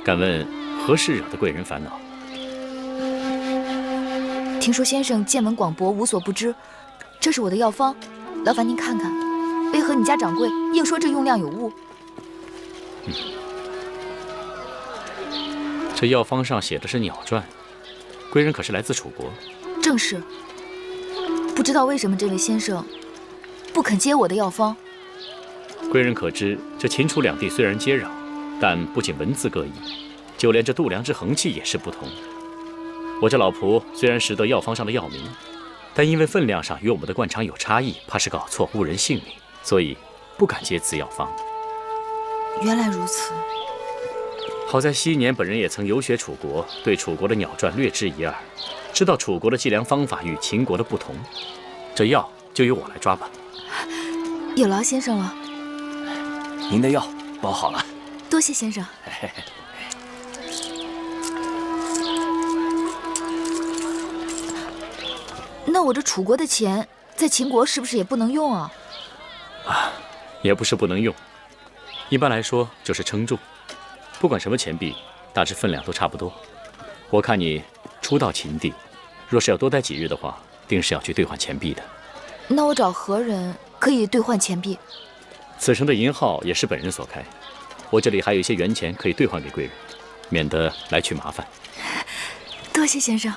敢问何事惹得贵人烦恼？听说先生见闻广博，无所不知，这是我的药方，劳烦您看看，为何你家掌柜硬说这用量有误？这药方上写的是鸟传，贵人可是来自楚国？正是。不知道为什么这位先生不肯接我的药方。贵人可知，这秦楚两地虽然接壤，但不仅文字各异，就连这度量之衡器也是不同。我这老仆虽然识得药方上的药名，但因为分量上与我们的惯常有差异，怕是搞错误人性命，所以不敢接此药方。原来如此。好在昔年本人也曾游学楚国，对楚国的鸟传略知一二，知道楚国的计量方法与秦国的不同。这药就由我来抓吧。有劳先生了。您的药包好了。多谢先生。那我这楚国的钱在秦国是不是也不能用啊？也不是不能用，一般来说就是称重。不管什么钱币，大致分量都差不多。我看你初到秦地，若是要多待几日的话，定是要去兑换钱币的。那我找何人可以兑换钱币？此城的银号也是本人所开，我这里还有一些元钱可以兑换给贵人，免得来去麻烦。多谢先生。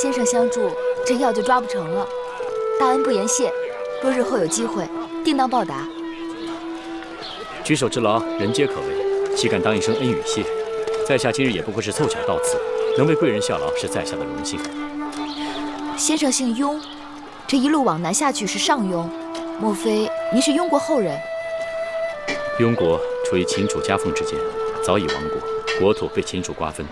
先生相助，这药就抓不成了。大恩不言谢，若日后有机会，定当报答。举手之劳，人皆可为，岂敢当一声恩与谢？在下今日也不过是凑巧到此，能为贵人效劳，是在下的荣幸。先生姓雍，这一路往南下去是上庸，莫非您是庸国后人？庸国处于秦楚夹缝之间，早已亡国，国土被秦楚瓜分。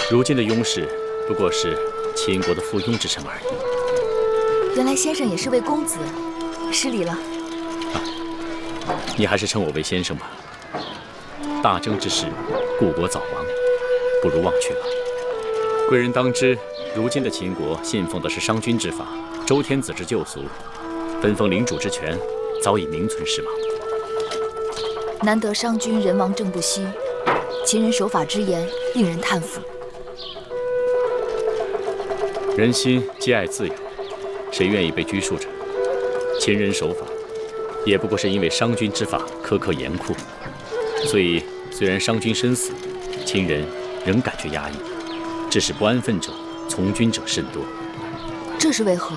如今的雍氏不过是秦国的附庸之臣而已。原来先生也是位公子，失礼了。你还是称我为先生吧。大征之时，故国早亡，不如忘却吧。贵人当知，如今的秦国信奉的是商君之法，周天子之旧俗，分封领主之权早已名存实亡。难得商君人亡政不息，秦人守法之严，令人叹服。人心皆爱自由，谁愿意被拘束着？秦人守法，也不过是因为商君之法苛刻严酷，所以虽然商君身死，秦人仍感觉压抑，致使不安分者、从军者甚多。这是为何？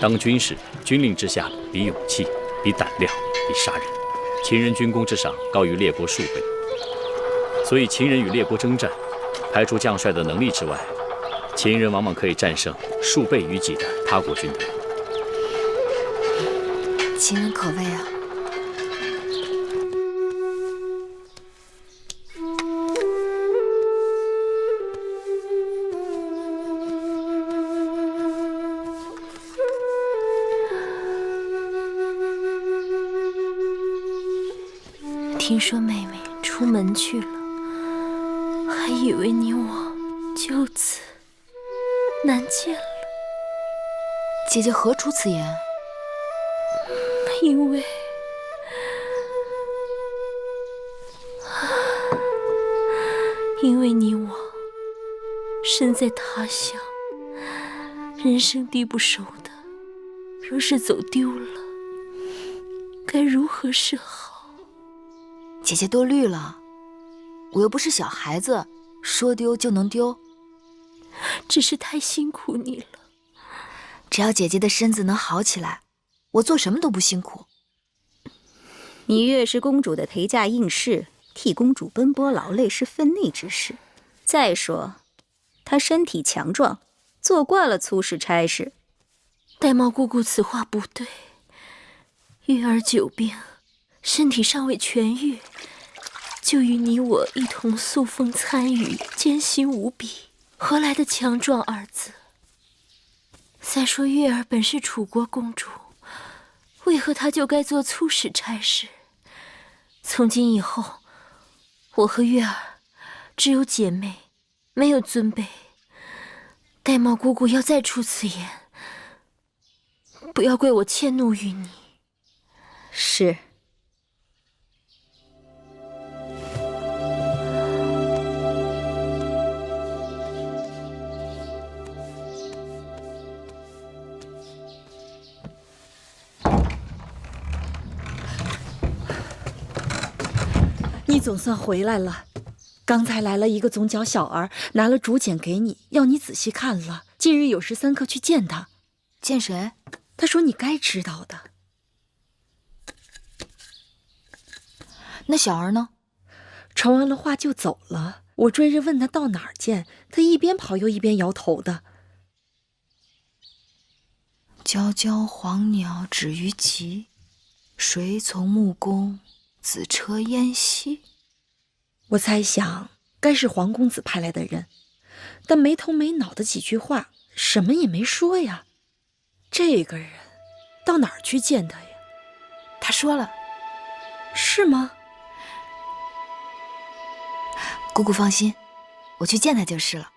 当军事，军令之下比勇气，比胆量，比杀人。秦人军功之赏高于列国数倍，所以秦人与列国征战，排除将帅的能力之外，秦人往往可以战胜数倍于己的他国军队。秦人可畏啊！听说妹妹出门去了，还以为你我就此难见了。姐姐何出此言？因为你我身在他乡，人生地不熟的，若是走丢了，该如何是好？姐姐多虑了，我又不是小孩子，说丢就能丢。只是太辛苦你了。只要姐姐的身子能好起来，我做什么都不辛苦。你越是公主的陪嫁应试，替公主奔波劳累是分内之事。再说，她身体强壮，做惯了粗事差事。玳瑁姑姑此话不对，月儿久病，身体尚未痊愈，就与你我一同素风参与，艰辛无比，何来的强壮二字？再说月儿本是楚国公主，为何她就该做粗使差事？从今以后，我和月儿只有姐妹，没有尊卑。玳瑁姑姑要再出此言，不要怪我迁怒于你。是。你总算回来了。刚才来了一个总角小儿，拿了竹简给你，要你仔细看了。近日有时3刻去见他。见谁？他说你该知道的。那小儿呢？传完了话就走了。我追着问他到哪儿见，他一边跑又一边摇头的。皎皎黄鸟止于棘，谁从木工子车烟稀。我猜想该是黄公子派来的人，但没头没脑的几句话，什么也没说呀。这个人到哪儿去见他呀？他说了。是吗？姑姑放心，我去见他就是了。